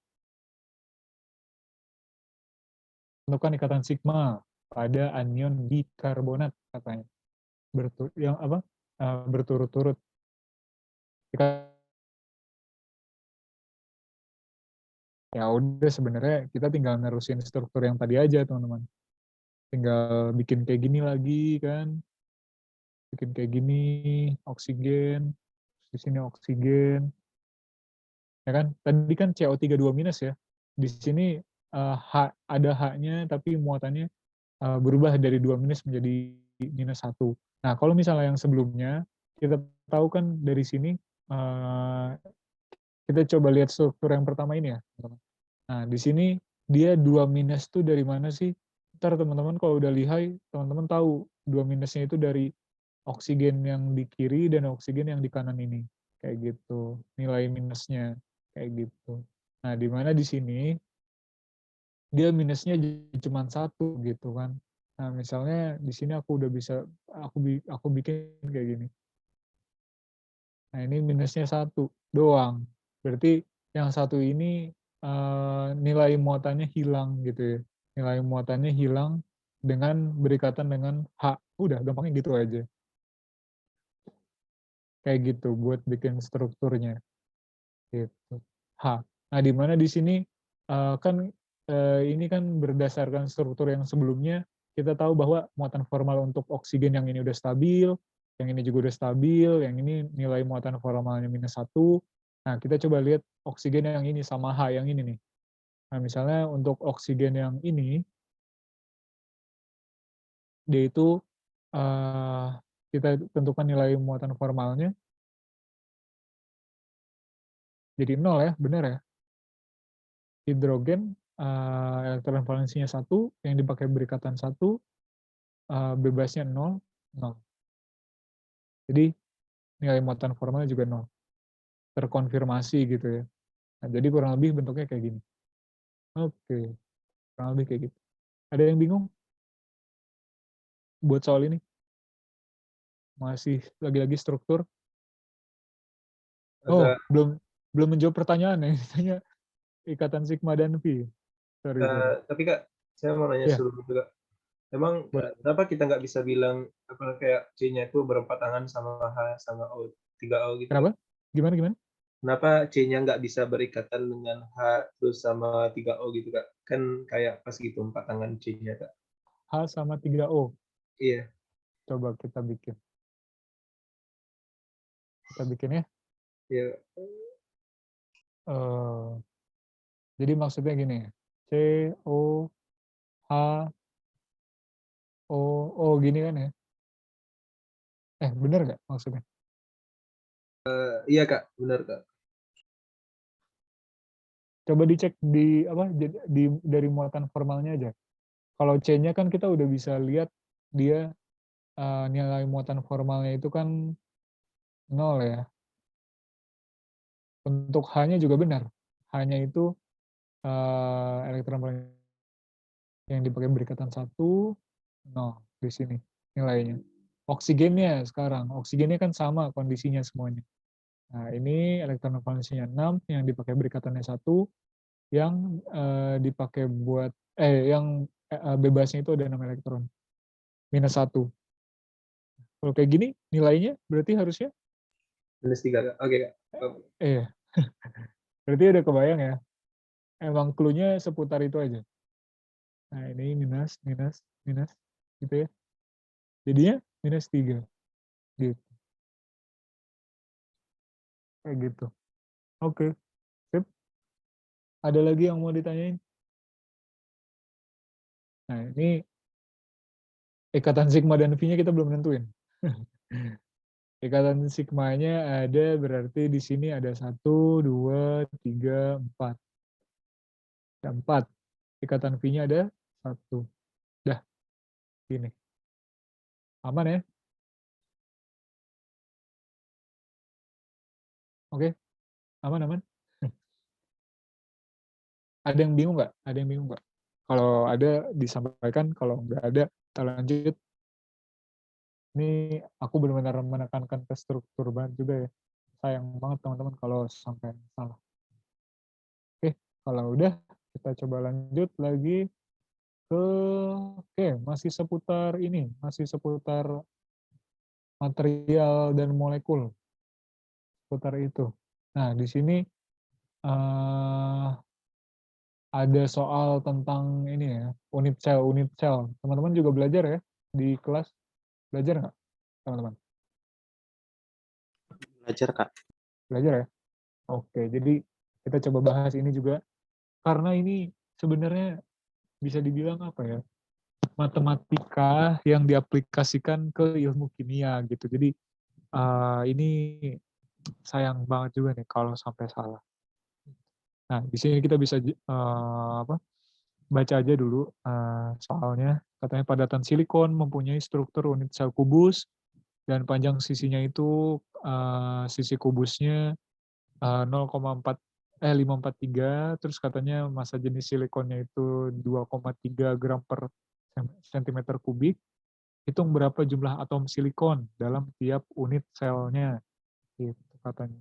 Tentukan ikatan sigma pada anion bikarbonat katanya. Yang apa? Berturut-turut. Ya udah sebenarnya kita tinggal nerusin struktur yang tadi aja teman-teman. Tinggal bikin kayak gini lagi kan. Bikin kayak gini, oksigen, di sini oksigen. Ya kan? Tadi kan CO32- ya. Di sini ada H-nya tapi muatannya berubah dari 2- menjadi -1. Nah, kalau misalnya yang sebelumnya, kita tahu kan dari sini, kita coba lihat struktur yang pertama ini ya. Nah, di sini dia 2- tuh dari mana sih? Ntar teman-teman kalau udah lihai, teman-teman tahu 2- itu dari oksigen yang di kiri dan oksigen yang di kanan ini. Kayak gitu. Nilai minusnya. Kayak gitu. Nah, di mana di sini dia minusnya cuma 1 gitu kan. Nah, misalnya di sini aku udah bisa aku bikin kayak gini. Nah, ini minusnya 1 doang. Berarti yang 1 ini nilai muatannya hilang gitu ya. Nilai muatannya hilang dengan berikatan dengan H. Udah, gampangnya gitu aja. Kayak gitu buat bikin strukturnya. Gitu. H. Nah, di mana di sini kan ini kan berdasarkan struktur yang sebelumnya, kita tahu bahwa muatan formal untuk oksigen yang ini udah stabil, yang ini juga udah stabil, yang ini nilai muatan formalnya -1. Nah, kita coba lihat oksigen yang ini sama H yang ini nih. Nah, misalnya untuk oksigen yang ini, dia itu kita tentukan nilai muatan formalnya jadi 0 ya, benar ya. Hidrogen elektron valensinya 1, yang dipakai berikatan 1, bebasnya 0, 0. Jadi nilai muatan formalnya juga 0. Terkonfirmasi gitu ya. Nah, jadi kurang lebih bentuknya kayak gini. Oke, kurang lebih kayak gitu. Ada yang bingung buat soal ini? Masih lagi-lagi struktur? Oh,
Agak,
belum menjawab pertanyaan ya. Tanya ikatan sigma dan phi. Sorry.
tapi Kak, saya mau nanya
Ya,
sebelum juga. Emang
boleh.
kenapa kita nggak bisa bilang apa kayak C-nya itu berempat tangan sama H sama O, 3O gitu Kak?
Kenapa? Gimana?
kenapa C-nya nggak bisa berikatan dengan H terus sama 3O gitu, Kak? Kan kayak pas gitu 4 tangan C-nya, Kak.
H sama 3O.
Iya.
Coba kita bikin. Kita bikin ya.
Iya.
Jadi maksudnya gini, C, O, H, O gini kan ya? Bener nggak maksudnya?
Iya, Kak, benar, Kak.
Coba dicek di apa? Dari muatan formalnya aja. Kalau C-nya kan kita udah bisa lihat dia nilai muatan formalnya itu kan 0 ya. Untuk H-nya juga benar. H-nya itu elektron yang dipakai berikatan 1, 0 di sini nilainya. Oksigennya sekarang, oksigennya kan sama kondisinya semuanya. Nah, ini elektron valensinya 6, yang dipakai berikatannya 1, yang dipakai buat yang bebasnya itu ada 6 elektron. Minus 1. Kalau kayak gini nilainya berarti harusnya
-3, Kak. Oke, Kak.
iya. Berarti udah kebayang ya. Emang clue-nya seputar itu aja. Nah, ini minus, minus, minus gitu ya. Jadinya -3 gitu. Kayak gitu. Oke, sip. Ada lagi yang mau ditanyain? Nah, ini ikatan sigma dan V-nya kita belum nentuin. Ikatan sigmanya ada berarti di sini ada 1, 2, 3, 4. Ada 4. Ikatan V-nya ada 1. Dah, gini. Aman ya? Oke, aman. Ada yang bingung nggak? Ada yang bingung nggak? Kalau ada disampaikan, kalau nggak ada kita lanjut. Ini aku benar-benar menekankan ke struktur banget juga ya. Sayang banget teman-teman kalau sampai salah. Oke, kalau udah kita coba lanjut lagi masih seputar ini, masih seputar material dan molekul, seputar itu. Nah, di sini ada soal tentang ini ya, unit cell. Teman-teman juga belajar ya di kelas, belajar nggak, teman-teman?
Belajar, Kak.
Belajar ya? Oke, jadi kita coba bahas ini juga, karena ini sebenarnya bisa dibilang apa ya, matematika yang diaplikasikan ke ilmu kimia gitu. Jadi ini sayang banget juga nih kalau sampai salah. Nah, di sini kita bisa baca aja dulu soalnya. Katanya padatan silikon mempunyai struktur unit sel kubus dan panjang sisinya itu sisi kubusnya 543, terus katanya massa jenis silikonnya itu 2,3 gram per sentimeter kubik. Hitung berapa jumlah atom silikon dalam tiap unit selnya, gitu katanya.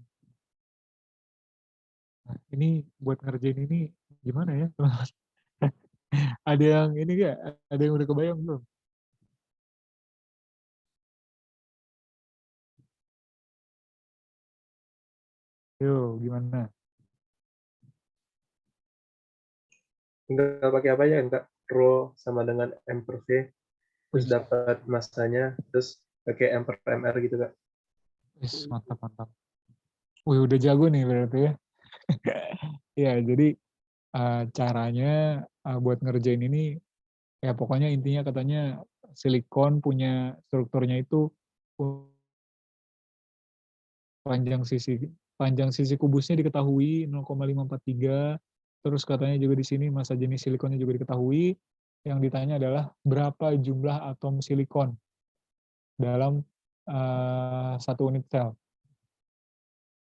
Nah, ini buat ngerjain ini gimana ya, teman-teman? Ada yang ini gak? Ada yang udah kebayang belum? Yo, gimana?
Tinggal pakai apa aja kan, Kak? Rho sama dengan M per V, terus
Wih,
dapat massanya, terus pakai M per MR gitu, Kak.
mantap. Wih, udah jago nih berarti ya. Ya, jadi caranya buat ngerjain ini, ya pokoknya intinya katanya silikon punya strukturnya itu panjang sisi kubusnya diketahui 0,543, terus katanya juga di sini massa jenis silikonnya juga diketahui. Yang ditanya adalah berapa jumlah atom silikon dalam satu unit sel,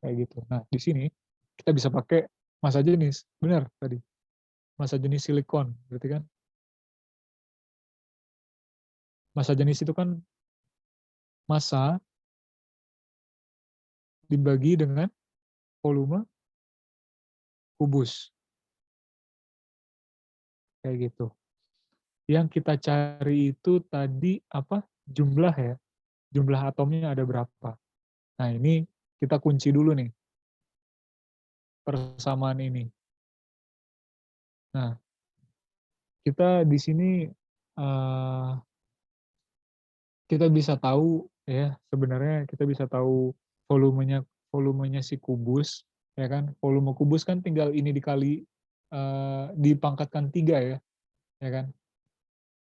kayak gitu. Nah, di sini kita bisa pakai massa jenis, benar tadi, massa jenis silikon, berarti kan massa jenis itu kan massa dibagi dengan volume kubus, kayak gitu. Yang kita cari itu tadi apa? Jumlah ya, jumlah atomnya ada berapa. Nah, ini kita kunci dulu nih. persamaan ini. Nah, kita di sini kita bisa tahu ya, sebenarnya kita bisa tahu volumenya volumenya si kubus, ya kan? Volume kubus kan tinggal ini dikali dipangkatkan 3 ya kan?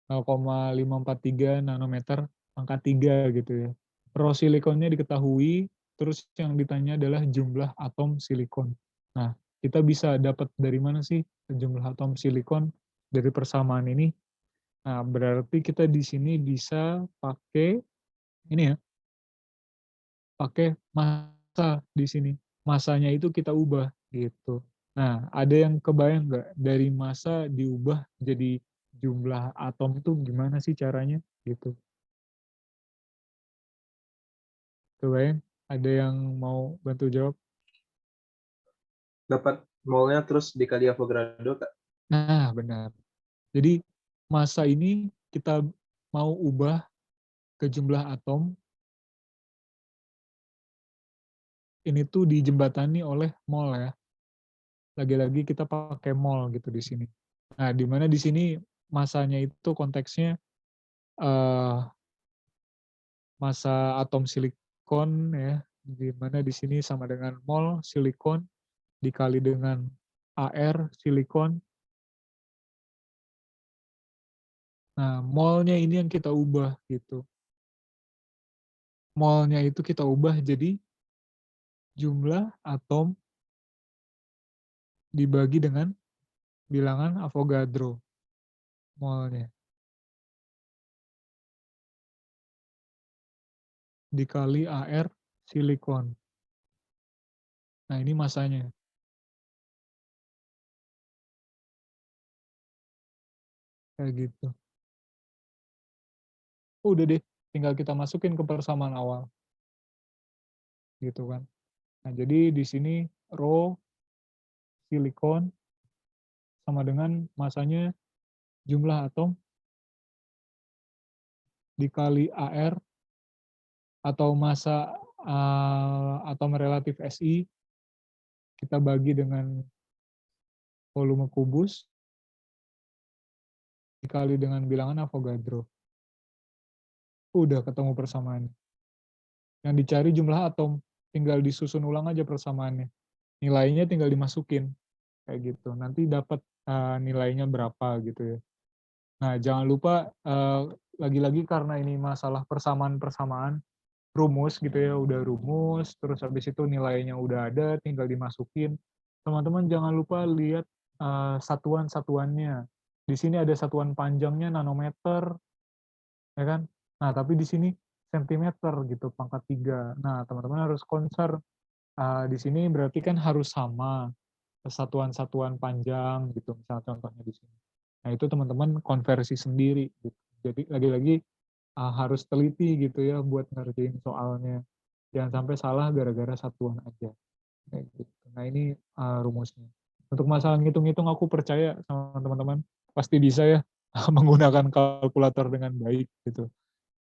0,543 nanometer pangkat 3 gitu ya. Rho silikonnya diketahui, terus yang ditanya adalah jumlah atom silikon. Nah, kita bisa dapat dari mana sih jumlah atom silikon dari persamaan ini? Nah, berarti kita di sini bisa pakai ini ya, pakai massa di sini. Massanya itu kita ubah gitu. Nah, ada yang kebayang nggak dari massa diubah jadi jumlah atom itu gimana sih caranya gitu? Kebayang? Ada yang mau bantu jawab?
Dapat molnya terus dikali Avogadro, Kak.
Nah, benar. Jadi massa ini kita mau ubah ke jumlah atom, ini tuh dijembatani oleh mol ya. Lagi-lagi kita pakai mol gitu di sini. Nah, di mana di sini massanya itu konteksnya eh, massa atom silikon ya, di mana di sini sama dengan mol silikon dikali dengan AR silikon. Nah, molnya ini yang kita ubah gitu. Molnya itu kita ubah jadi jumlah atom dibagi dengan bilangan Avogadro molnya dikali AR silikon. Nah, ini masanya. Kayak gitu. Udah deh, tinggal kita masukin ke persamaan awal. Gitu kan. Nah, jadi di sini Rho silikon sama dengan masanya jumlah atom dikali AR atau massa atom relatif Si kita bagi dengan volume kubus dikali dengan bilangan Avogadro. Udah ketemu persamaan. Yang dicari jumlah atom, tinggal disusun ulang aja persamaannya. Nilainya tinggal dimasukin kayak gitu. Nanti dapat nilainya berapa gitu ya. Nah, jangan lupa lagi-lagi karena ini masalah persamaan-persamaan, rumus gitu ya, udah rumus, terus habis itu nilainya udah ada, tinggal dimasukin. Teman-teman jangan lupa lihat satuan-satuannya. Di sini ada satuan panjangnya nanometer, ya kan? Nah, tapi di sini sentimeter gitu, pangkat 3. Nah, teman-teman harus konser. Di sini berarti kan harus sama satuan-satuan panjang gitu, misalnya contohnya di sini. Nah, itu teman-teman konversi sendiri gitu. Jadi lagi-lagi harus teliti gitu ya buat ngerjain soalnya. Jangan sampai salah gara-gara satuan aja. Kayak gitu. Nah, ini rumusnya. Untuk masalah ngitung-ngitung aku percaya sama teman-teman pasti bisa ya menggunakan kalkulator dengan baik gitu.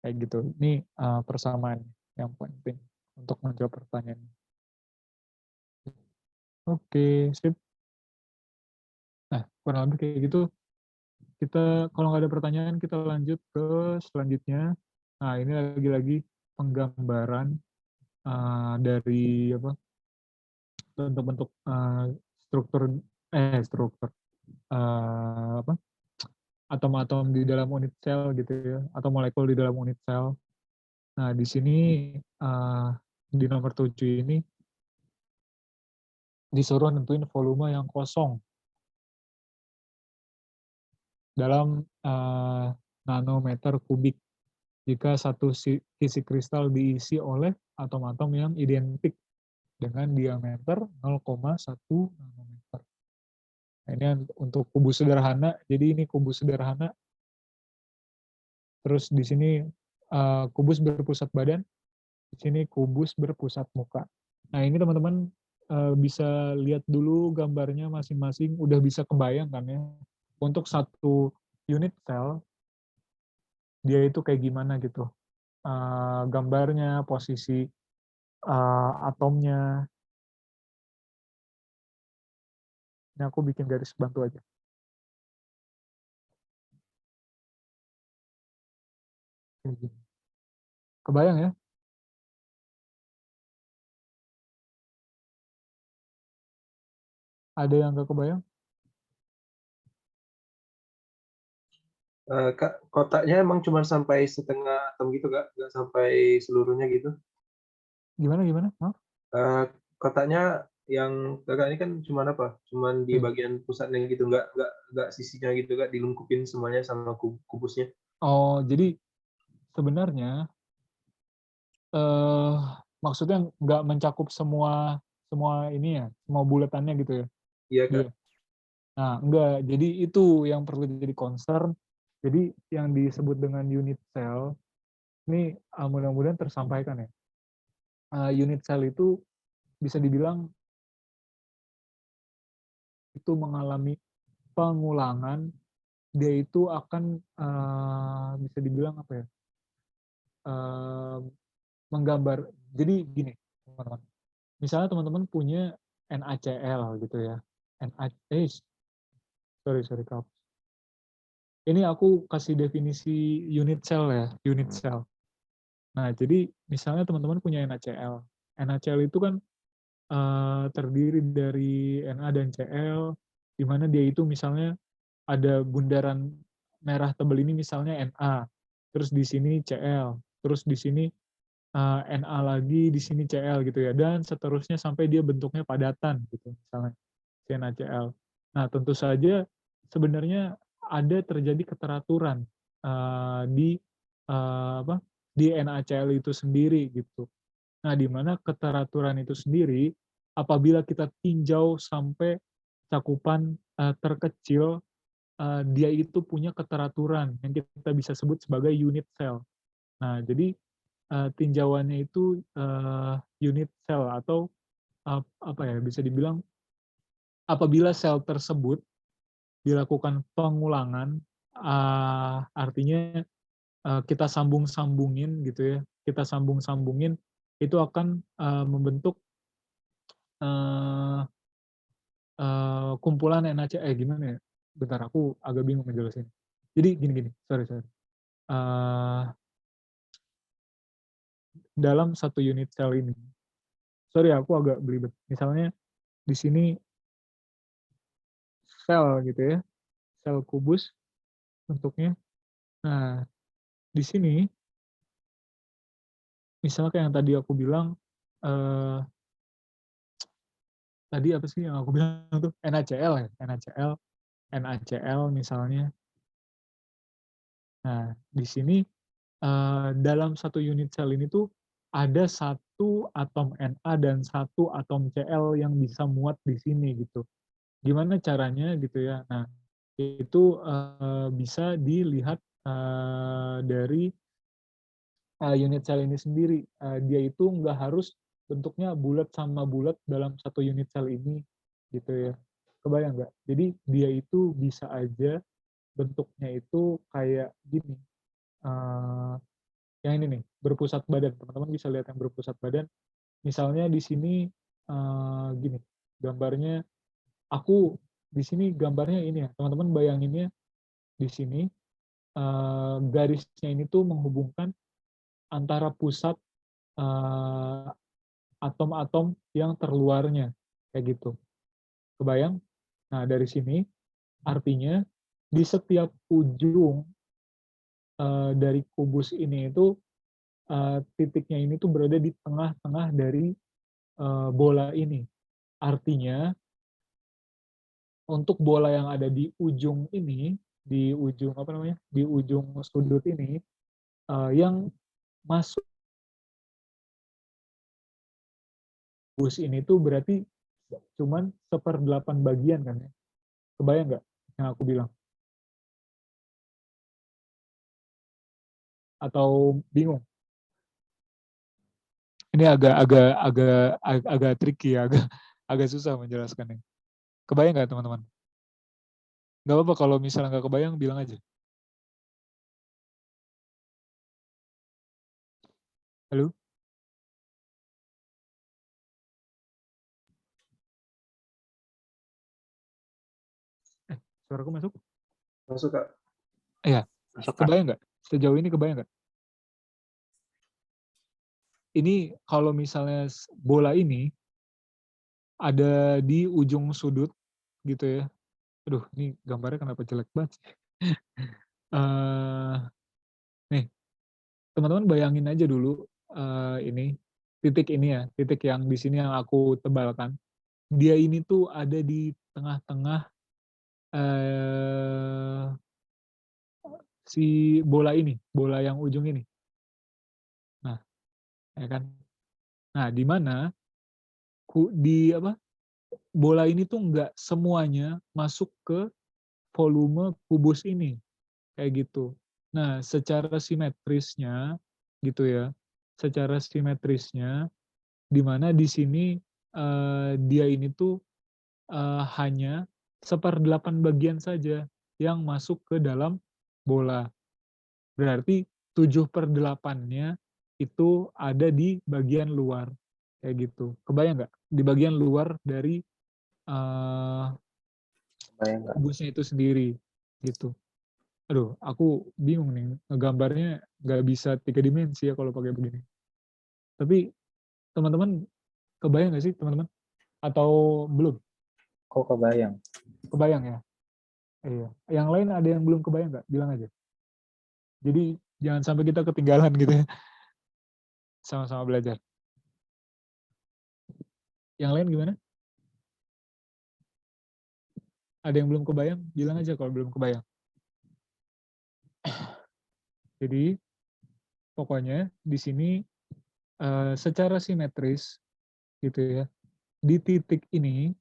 Kayak gitu. Ini persamaan yang penting untuk menjawab pertanyaan. Oke, sip. Nah, kurang lebih kayak gitu. Kita kalau nggak ada pertanyaan kita lanjut ke selanjutnya. Nah, ini lagi-lagi penggambaran dari apa bentuk-bentuk struktur struktur apa atom-atom di dalam unit sel gitu ya, atau molekul di dalam unit sel. Nah, di sini di nomor 7 ini disuruh nentuin volume yang kosong dalam nanometer kubik jika satu sisi kristal diisi oleh atom-atom yang identik dengan diameter 0,1 nanometer. Nah, ini untuk kubus sederhana, jadi ini kubus sederhana. Terus di sini kubus berpusat badan, di sini kubus berpusat muka. Nah, ini teman-teman bisa lihat dulu gambarnya masing-masing, udah bisa kebayang kan ya. Untuk satu unit sel, dia itu kayak gimana gitu. Gambarnya, posisi atomnya. Ini aku bikin garis bantu aja. Kayak gini. Kebayang ya? Ada yang nggak kebayang?
Kak, kotaknya emang cuma sampai setengah atom gitu, Kak? Nggak sampai seluruhnya gitu?
Gimana gimana? Hah?
Kotaknya yang Kakak ini kan cuman apa, cuman di
Nih.
bagian pusatnya gitu, nggak sisinya gitu, Kak, dilengkupin semuanya sama kubusnya?
Oh, jadi sebenarnya maksudnya nggak mencakup semua semua ini ya, semua buletannya gitu ya?
Iya, Kak.
Dia. Nah, enggak. Jadi itu yang perlu jadi concern. Jadi yang disebut dengan unit cell, ini mudah-mudahan tersampaikan ya. Unit cell itu bisa dibilang itu mengalami pengulangan, dia itu akan bisa dibilang apa ya, menggambar. Jadi gini, teman-teman. Misalnya teman-teman punya NaCl gitu ya. Sorry, Kak. Ini aku kasih definisi unit cell ya, unit cell. Nah, jadi misalnya teman-teman punya NaCl. NaCl itu kan terdiri dari Na dan Cl, di mana dia itu misalnya ada bundaran merah tebal ini misalnya Na, terus di sini Cl, terus di sini Na lagi, di sini Cl gitu ya, dan seterusnya sampai dia bentuknya padatan gitu misalnya NaCl. Nah, tentu saja sebenarnya ada terjadi keteraturan di apa di NaCl itu sendiri gitu. Nah, di mana keteraturan itu sendiri apabila kita tinjau sampai cakupan terkecil, dia itu punya keteraturan yang kita bisa sebut sebagai unit cell. Nah, jadi tinjauannya itu unit cell atau apa ya, bisa dibilang apabila sel tersebut dilakukan pengulangan, artinya kita sambung-sambungin gitu ya, kita sambung-sambungin itu akan membentuk eh, kumpulan gimana ya? Bentar, aku agak bingung ngejelasin. Jadi gini, sorry. Dalam satu unit sel ini, sorry aku agak belibet. Misalnya di sini sel gitu ya, sel kubus bentuknya. Nah, di sini misalnya kayak yang tadi aku bilang, eh, tadi apa sih yang aku bilang tuh NaCl ya, NaCl misalnya. Nah, di sini dalam satu unit sel ini tuh ada satu atom Na dan satu atom Cl yang bisa muat di sini gitu. Gimana caranya gitu ya? Nah, itu bisa dilihat dari unit sel ini sendiri. Dia itu nggak harus bentuknya bulat sama bulat dalam satu unit sel ini gitu ya. Kebayang nggak? Jadi dia itu bisa aja bentuknya itu kayak gini. Eh, yang ini nih, berpusat badan. Teman-teman bisa lihat yang berpusat badan. Misalnya di sini gini, gambarnya aku di sini gambarnya ini ya. Teman-teman bayanginnya di sini garisnya ini tuh menghubungkan antara pusat eh, atom-atom yang terluarnya kayak gitu. Kebayang? Nah, dari sini artinya di setiap ujung dari kubus ini itu titiknya ini tuh berada di tengah-tengah dari bola ini. Artinya untuk bola yang ada di ujung ini, di ujung apa namanya, di ujung sudut ini, yang masuk kubus ini tuh berarti cuman 1/8 bagian kan ya. Kebayang nggak yang aku bilang? Atau bingung? Ini agak tricky ya, agak susah menjelaskannya. Kebayang nggak teman-teman? Nggak apa-apa kalau misalnya nggak kebayang bilang aja. Halo? Suaraku masuk?
Masuk, Kak.
Iya.
Masuk, Kak.
Kebayang nggak? Sejauh ini kebayang nggak? Ini kalau misalnya bola ini ada di ujung sudut gitu ya. Aduh, ini gambarnya kenapa jelek banget sih. Nih, teman-teman bayangin aja dulu ini titik ini ya, titik yang di sini yang aku tebalkan. Dia ini tuh ada di tengah-tengah eh, si bola ini, bola yang ujung ini. Nah, ya kan. Nah, di mana di apa? Bola ini tuh nggak semuanya masuk ke volume kubus ini, kayak gitu. Nah, secara simetrisnya gitu ya, secara simetrisnya di mana di sini dia ini tuh hanya 1/8 bagian saja yang masuk ke dalam bola. Berarti 7/8-nya itu ada di bagian luar, kayak gitu. Kebayang nggak? Di bagian luar dari
Bayang nggak?
kubusnya itu sendiri, gitu. Aduh, aku bingung nih, ngegambarnya nggak bisa 3 dimensi ya kalau pakai begini. Tapi teman-teman kebayang nggak sih teman-teman? Atau belum?
Kok kebayang?
Kebayang ya? Iya. Yang lain ada yang belum kebayang nggak? Bilang aja. Jadi jangan sampai kita ketinggalan gitu ya. Sama-sama belajar. Yang lain gimana? Ada yang belum kebayang? Bilang aja kalau belum kebayang. Jadi pokoknya di sini secara simetris gitu ya. Di titik ini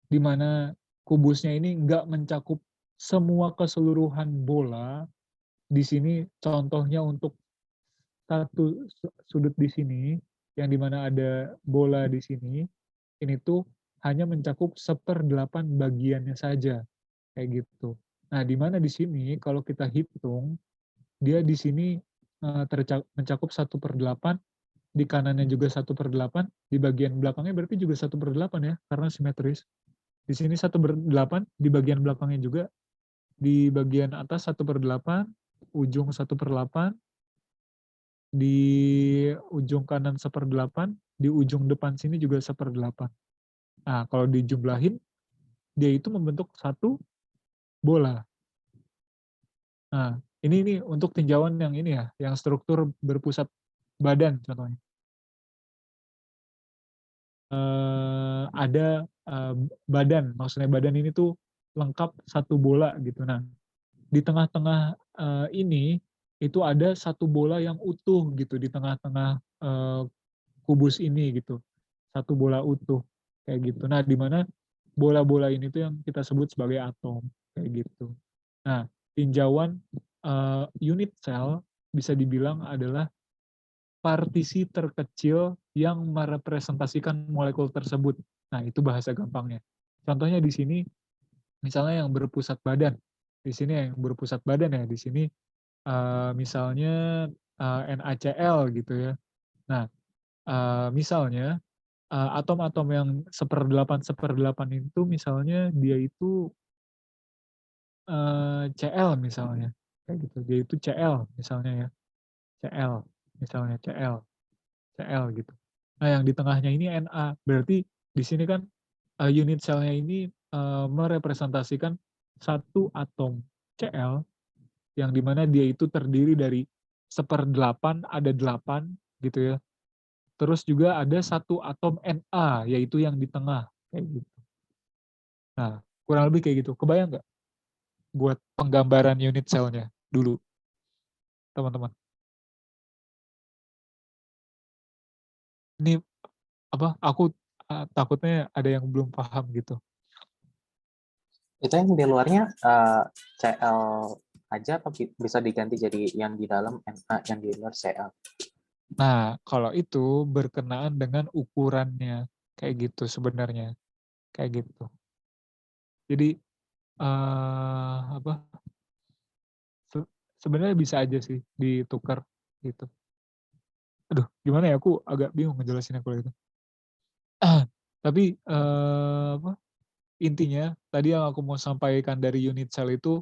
di mana kubusnya ini nggak mencakup semua keseluruhan bola. Di sini contohnya untuk satu sudut di sini yang dimana ada bola di sini, ini tuh hanya mencakup 1/8 bagiannya saja, kayak gitu. Nah, di mana di sini kalau kita hitung, dia di sini mencakup 1/8, di kanannya juga 1/8, di bagian belakangnya berarti juga 1/8 ya, karena simetris. Di sini 1/8, di bagian belakangnya juga, di bagian atas 1/8, ujung 1/8, di ujung kanan 1/8, di ujung depan sini juga 1/8. Nah, kalau dijumlahin, dia itu membentuk satu bola. Nah, ini untuk tinjauan yang ini ya, yang struktur berpusat badan contohnya. Ada badan, maksudnya badan ini tuh lengkap satu bola gitu. Nah, di tengah-tengah ini itu ada satu bola yang utuh gitu di tengah-tengah kubus ini gitu, satu bola utuh kayak gitu. Nah, di mana bola-bola ini tuh yang kita sebut sebagai atom kayak gitu. Nah, tinjauan unit cell bisa dibilang adalah partisi terkecil yang merepresentasikan molekul tersebut. Nah, itu bahasa gampangnya. Contohnya di sini, misalnya yang berpusat badan. Di sini yang berpusat badan ya, di sini misalnya NaCl gitu ya. Nah, misalnya atom-atom yang 1/8 itu misalnya dia itu Cl misalnya, kayak gitu. Dia itu Cl misalnya ya, Cl misalnya Cl gitu. Nah, yang di tengahnya ini Na, berarti di sini kan unit selnya ini merepresentasikan satu atom Cl yang dimana dia itu terdiri dari 1/8 ada 8 gitu ya. Terus juga ada satu atom Na, yaitu yang di tengah kayak gitu. Nah, kurang lebih kayak gitu. Kebayang nggak buat penggambaran unit selnya dulu, teman-teman? Ini apa? Aku takutnya ada yang belum paham gitu.
Itu yang di luarnya CL aja apa bisa diganti jadi yang di dalam Na, yang di luar CL?
Nah, kalau itu berkenaan dengan ukurannya kayak gitu sebenarnya, kayak gitu. Jadi apa? Sebenarnya bisa aja sih ditukar gitu. Aduh, gimana ya? Aku agak bingung ngejelasinnya kalau itu. Tapi apa? intinya tadi yang aku mau sampaikan dari unit cell itu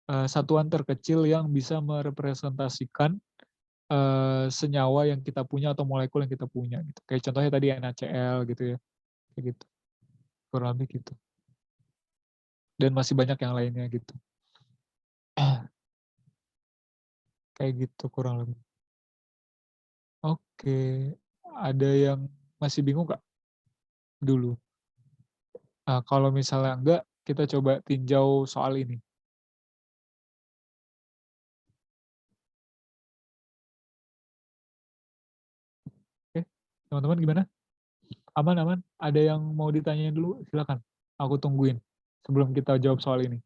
satuan terkecil yang bisa merepresentasikan senyawa yang kita punya atau molekul yang kita punya gitu. Kayak contohnya tadi NaCl gitu ya. Kayak gitu. Kurang lebih gitu. Dan masih banyak yang lainnya gitu. Kayak gitu kurang lebih. Oke. Ada yang masih bingung nggak dulu? Kalau misalnya enggak, kita coba tinjau soal ini. Oke, teman-teman gimana? Aman-aman? Ada yang mau ditanyain dulu? Silakan. Aku tungguin sebelum kita jawab soal ini.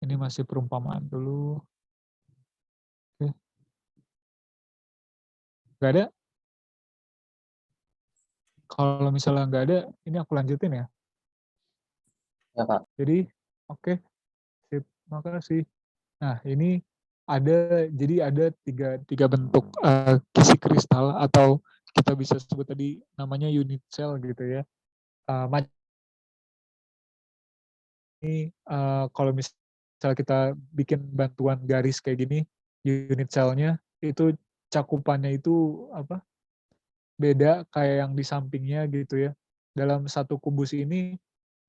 Ini masih perumpamaan dulu. Oke. Nggak ada? Kalau misalnya nggak ada, ini aku lanjutin ya.
Ya, Pak.
Jadi, oke, sip, makasih. Nah, ini jadi ada tiga bentuk kisi kristal atau kita bisa sebut tadi namanya unit cell gitu ya. Ini kalau misalnya kita bikin bantuan garis kayak gini, unit cell-nya itu cakupannya itu apa? Beda kayak yang di sampingnya gitu ya. Dalam satu kubus ini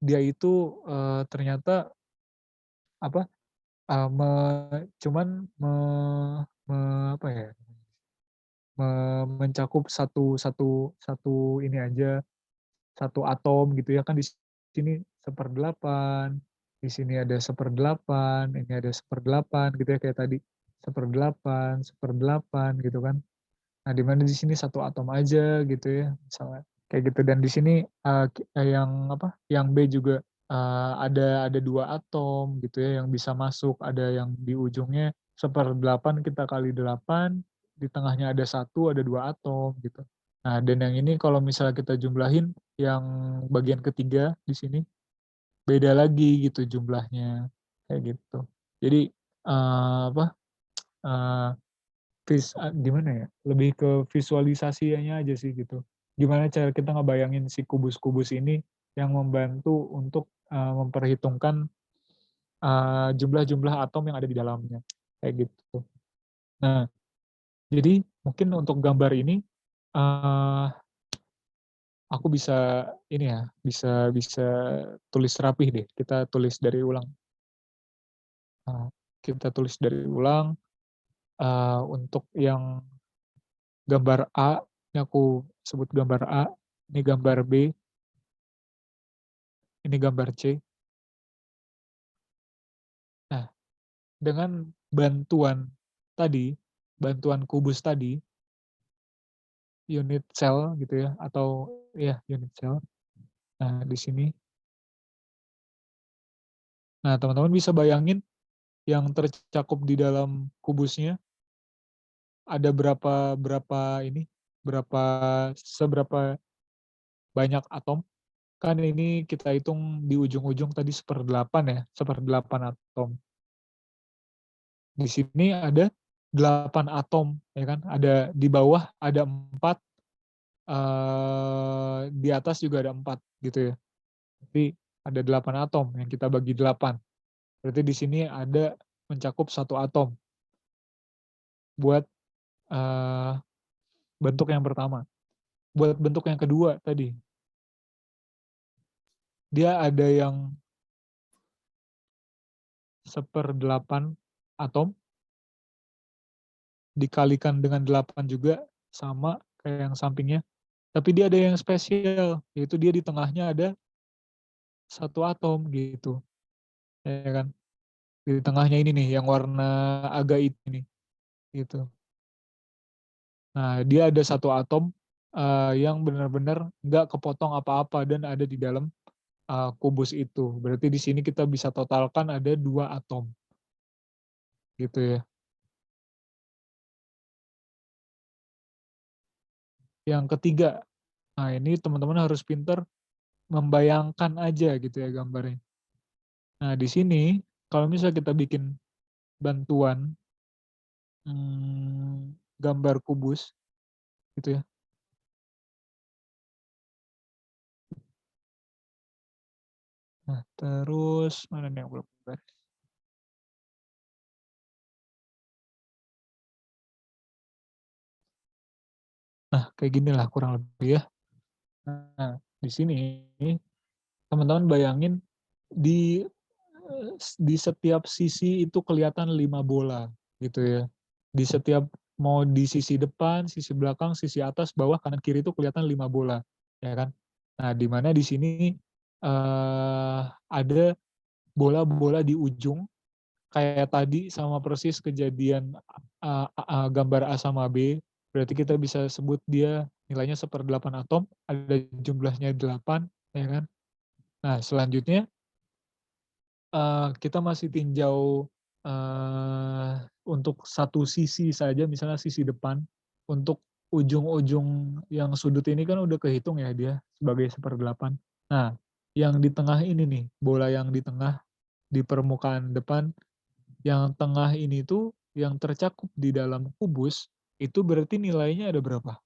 dia itu ternyata apa? Cuman apa ya? Mencakup satu satu satu ini aja, satu atom gitu ya kan di sini 1/8, di sini ada 1/8, ini ada 1/8 gitu ya kayak tadi 1/8, 1/8 gitu kan. Nah di mana di sini satu atom aja gitu ya misalnya kayak gitu dan di sini yang apa? Yang B juga ada 2 atom gitu ya yang bisa masuk, ada yang di ujungnya 1/8 kita kali 8, di tengahnya ada 1, ada 2 atom gitu. Nah, dan yang ini kalau misalnya kita jumlahin yang bagian ketiga di sini beda lagi gitu jumlahnya kayak gitu. Jadi apa? Gimana ya? Lebih ke visualisasinya aja sih gitu. Gimana cara kita ngebayangin si kubus-kubus ini yang membantu untuk memperhitungkan jumlah-jumlah atom yang ada di dalamnya kayak gitu. Nah, jadi mungkin untuk gambar ini aku bisa ini ya, bisa tulis rapih deh. Kita tulis dari ulang. Kita tulis dari ulang untuk yang gambar A, ini aku sebut gambar A, ini gambar B, ini gambar C. Nah, dengan bantuan tadi, bantuan kubus tadi, unit cell gitu ya, atau ya unit cell. Nah, di sini. Nah, teman-teman bisa bayangin yang tercakup di dalam kubusnya ada seberapa banyak atom. Kan ini kita hitung di ujung-ujung tadi 1/8 ya, 1/8 atom. Di sini ada 8 atom, ya kan? Ada di bawah ada 4, di atas juga ada 4 gitu ya. Jadi ada 8 atom yang kita bagi 8. Berarti di sini ada mencakup 1 atom buat bentuk yang pertama. Buat bentuk yang kedua tadi, dia ada yang 1/8 atom dikalikan dengan 8 juga sama kayak yang sampingnya. Tapi dia ada yang spesial, yaitu dia di tengahnya ada 1 atom gitu, ya kan. Di tengahnya ini nih yang warna agak hitam ini, gitu. Nah, dia ada 1 atom yang benar-benar nggak kepotong apa-apa dan ada di dalam kubus itu. Berarti di sini kita bisa totalkan ada 2 atom, gitu ya. Yang ketiga, nah ini teman-teman harus pinter membayangkan aja gitu ya gambarnya. Nah di sini kalau misalnya kita bikin bantuan gambar kubus gitu ya. Nah, terus mana nih yang belum beres? Nah, kayak gini lah kurang lebih ya. Nah, di sini teman-teman bayangin di di setiap sisi itu kelihatan 5 bola gitu ya. Di setiap mau di sisi depan, sisi belakang, sisi atas, bawah, kanan, kiri itu kelihatan 5 bola, ya kan? Nah, di mana di sini ada bola-bola di ujung kayak tadi sama persis kejadian gambar A sama B, berarti kita bisa sebut dia nilainya 1/8 atom, ada jumlahnya 8, ya kan? Nah, selanjutnya kita masih tinjau untuk satu sisi saja, misalnya sisi depan, untuk ujung-ujung yang sudut ini kan udah kehitung ya dia sebagai 1/8. Nah, yang di tengah ini nih, bola yang di tengah, di permukaan depan, yang tengah ini tuh, yang tercakup di dalam kubus, itu berarti nilainya ada berapa?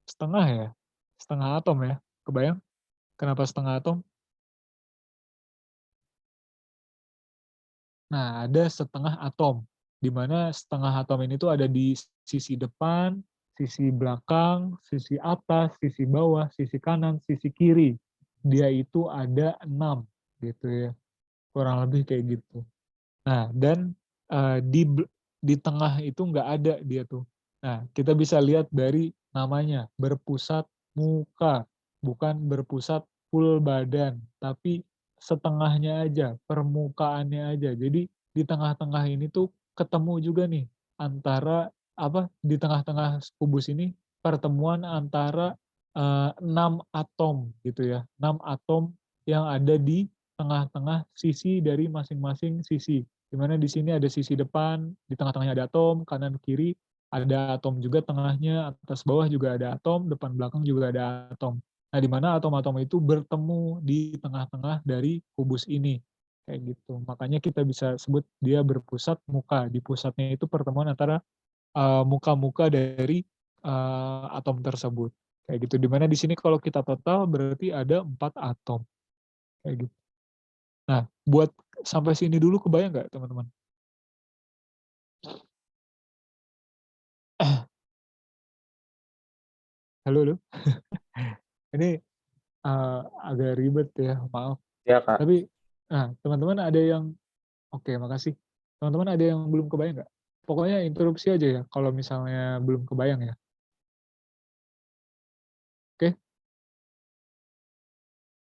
Setengah ya? Setengah atom ya? Kebayang kenapa setengah atom? Nah, ada setengah atom, di mana setengah atom ini tuh ada di sisi depan, sisi belakang, sisi atas, sisi bawah, sisi kanan, sisi kiri. Dia itu ada 6, gitu ya. Kurang lebih kayak gitu. Nah, dan di tengah itu nggak ada dia tuh. Nah, kita bisa lihat dari namanya, berpusat muka, bukan berpusat full badan, tapi setengahnya aja, permukaannya aja. Jadi di tengah-tengah ini tuh ketemu juga nih antara di tengah-tengah kubus ini pertemuan antara 6 atom gitu ya. 6 atom yang ada di tengah-tengah sisi dari masing-masing sisi. Di mana di sini ada sisi depan, di tengah-tengahnya ada atom, kanan kiri ada atom juga tengahnya, atas bawah juga ada atom, depan belakang juga ada atom. Nah, di mana atom-atom itu bertemu di tengah-tengah dari kubus ini. Kayak gitu. Makanya kita bisa sebut dia berpusat muka. Di pusatnya itu pertemuan antara muka-muka dari atom tersebut. Kayak gitu. Di mana di sini kalau kita total berarti ada 4 atom. Kayak gitu. Nah, buat sampai sini dulu kebayang nggak teman-teman? Halo, halo. Ini agak ribet ya, maaf.
Ya, Kak.
Tapi, nah, teman-teman ada yang, oke, makasih. Teman-teman ada yang belum kebayang nggak? Pokoknya interupsi aja ya, kalau misalnya belum kebayang ya. Oke,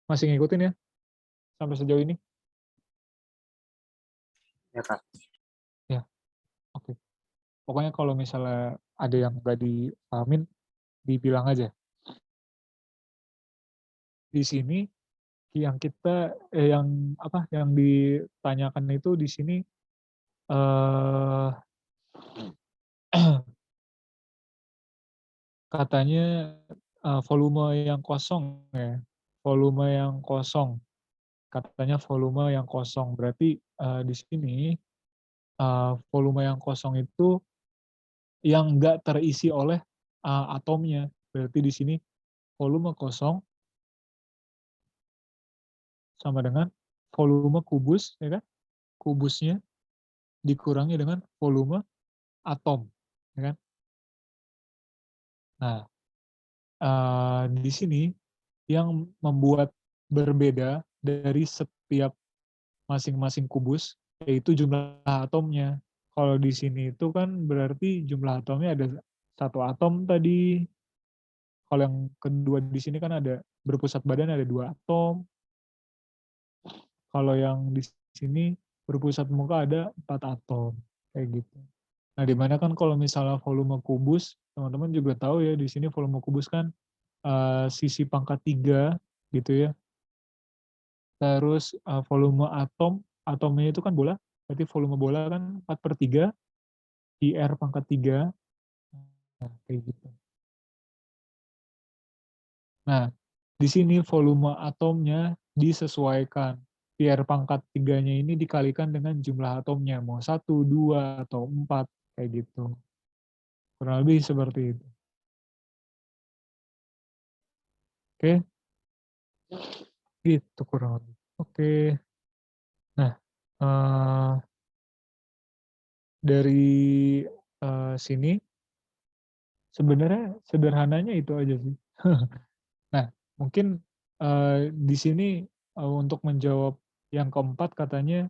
masih ngikutin ya sampai sejauh ini?
Ya, Kak.
Ya, oke. Pokoknya kalau misalnya ada yang nggak dipahamin, dibilang aja. Di sini yang ditanyakan itu di sini eh katanya volume yang kosong ya, volume yang kosong. Katanya volume yang kosong. Berarti di sini volume yang kosong itu yang nggak terisi oleh atomnya. Berarti di sini volume kosong sama dengan volume kubus, ya kan? Kubusnya dikurangi dengan volume atom, ya kan? Nah, di sini yang membuat berbeda dari setiap masing-masing kubus yaitu jumlah atomnya. Kalau di sini itu kan berarti jumlah atomnya ada 1 atom tadi. Kalau yang kedua di sini kan ada berpusat badan ada 2 atom. Kalau yang di sini berpusat muka ada 4 atom. Kayak gitu. Nah, dimana kan kalau misalnya volume kubus, teman-teman juga tahu ya, di sini volume kubus kan sisi pangkat 3 gitu ya. Terus volume atomnya itu kan bola, berarti volume bola kan 4/3, IR pangkat 3, nah, kayak gitu. Nah, di sini volume atomnya disesuaikan. IR pangkat 3-nya ini dikalikan dengan jumlah atomnya, mau 1, 2, atau 4, kayak gitu. Kurang lebih seperti itu. Oke, gitu kurang lebih. Oke. Nah, dari, sini sebenarnya sederhananya itu aja sih. Nah, mungkin, di sini, untuk menjawab yang keempat katanya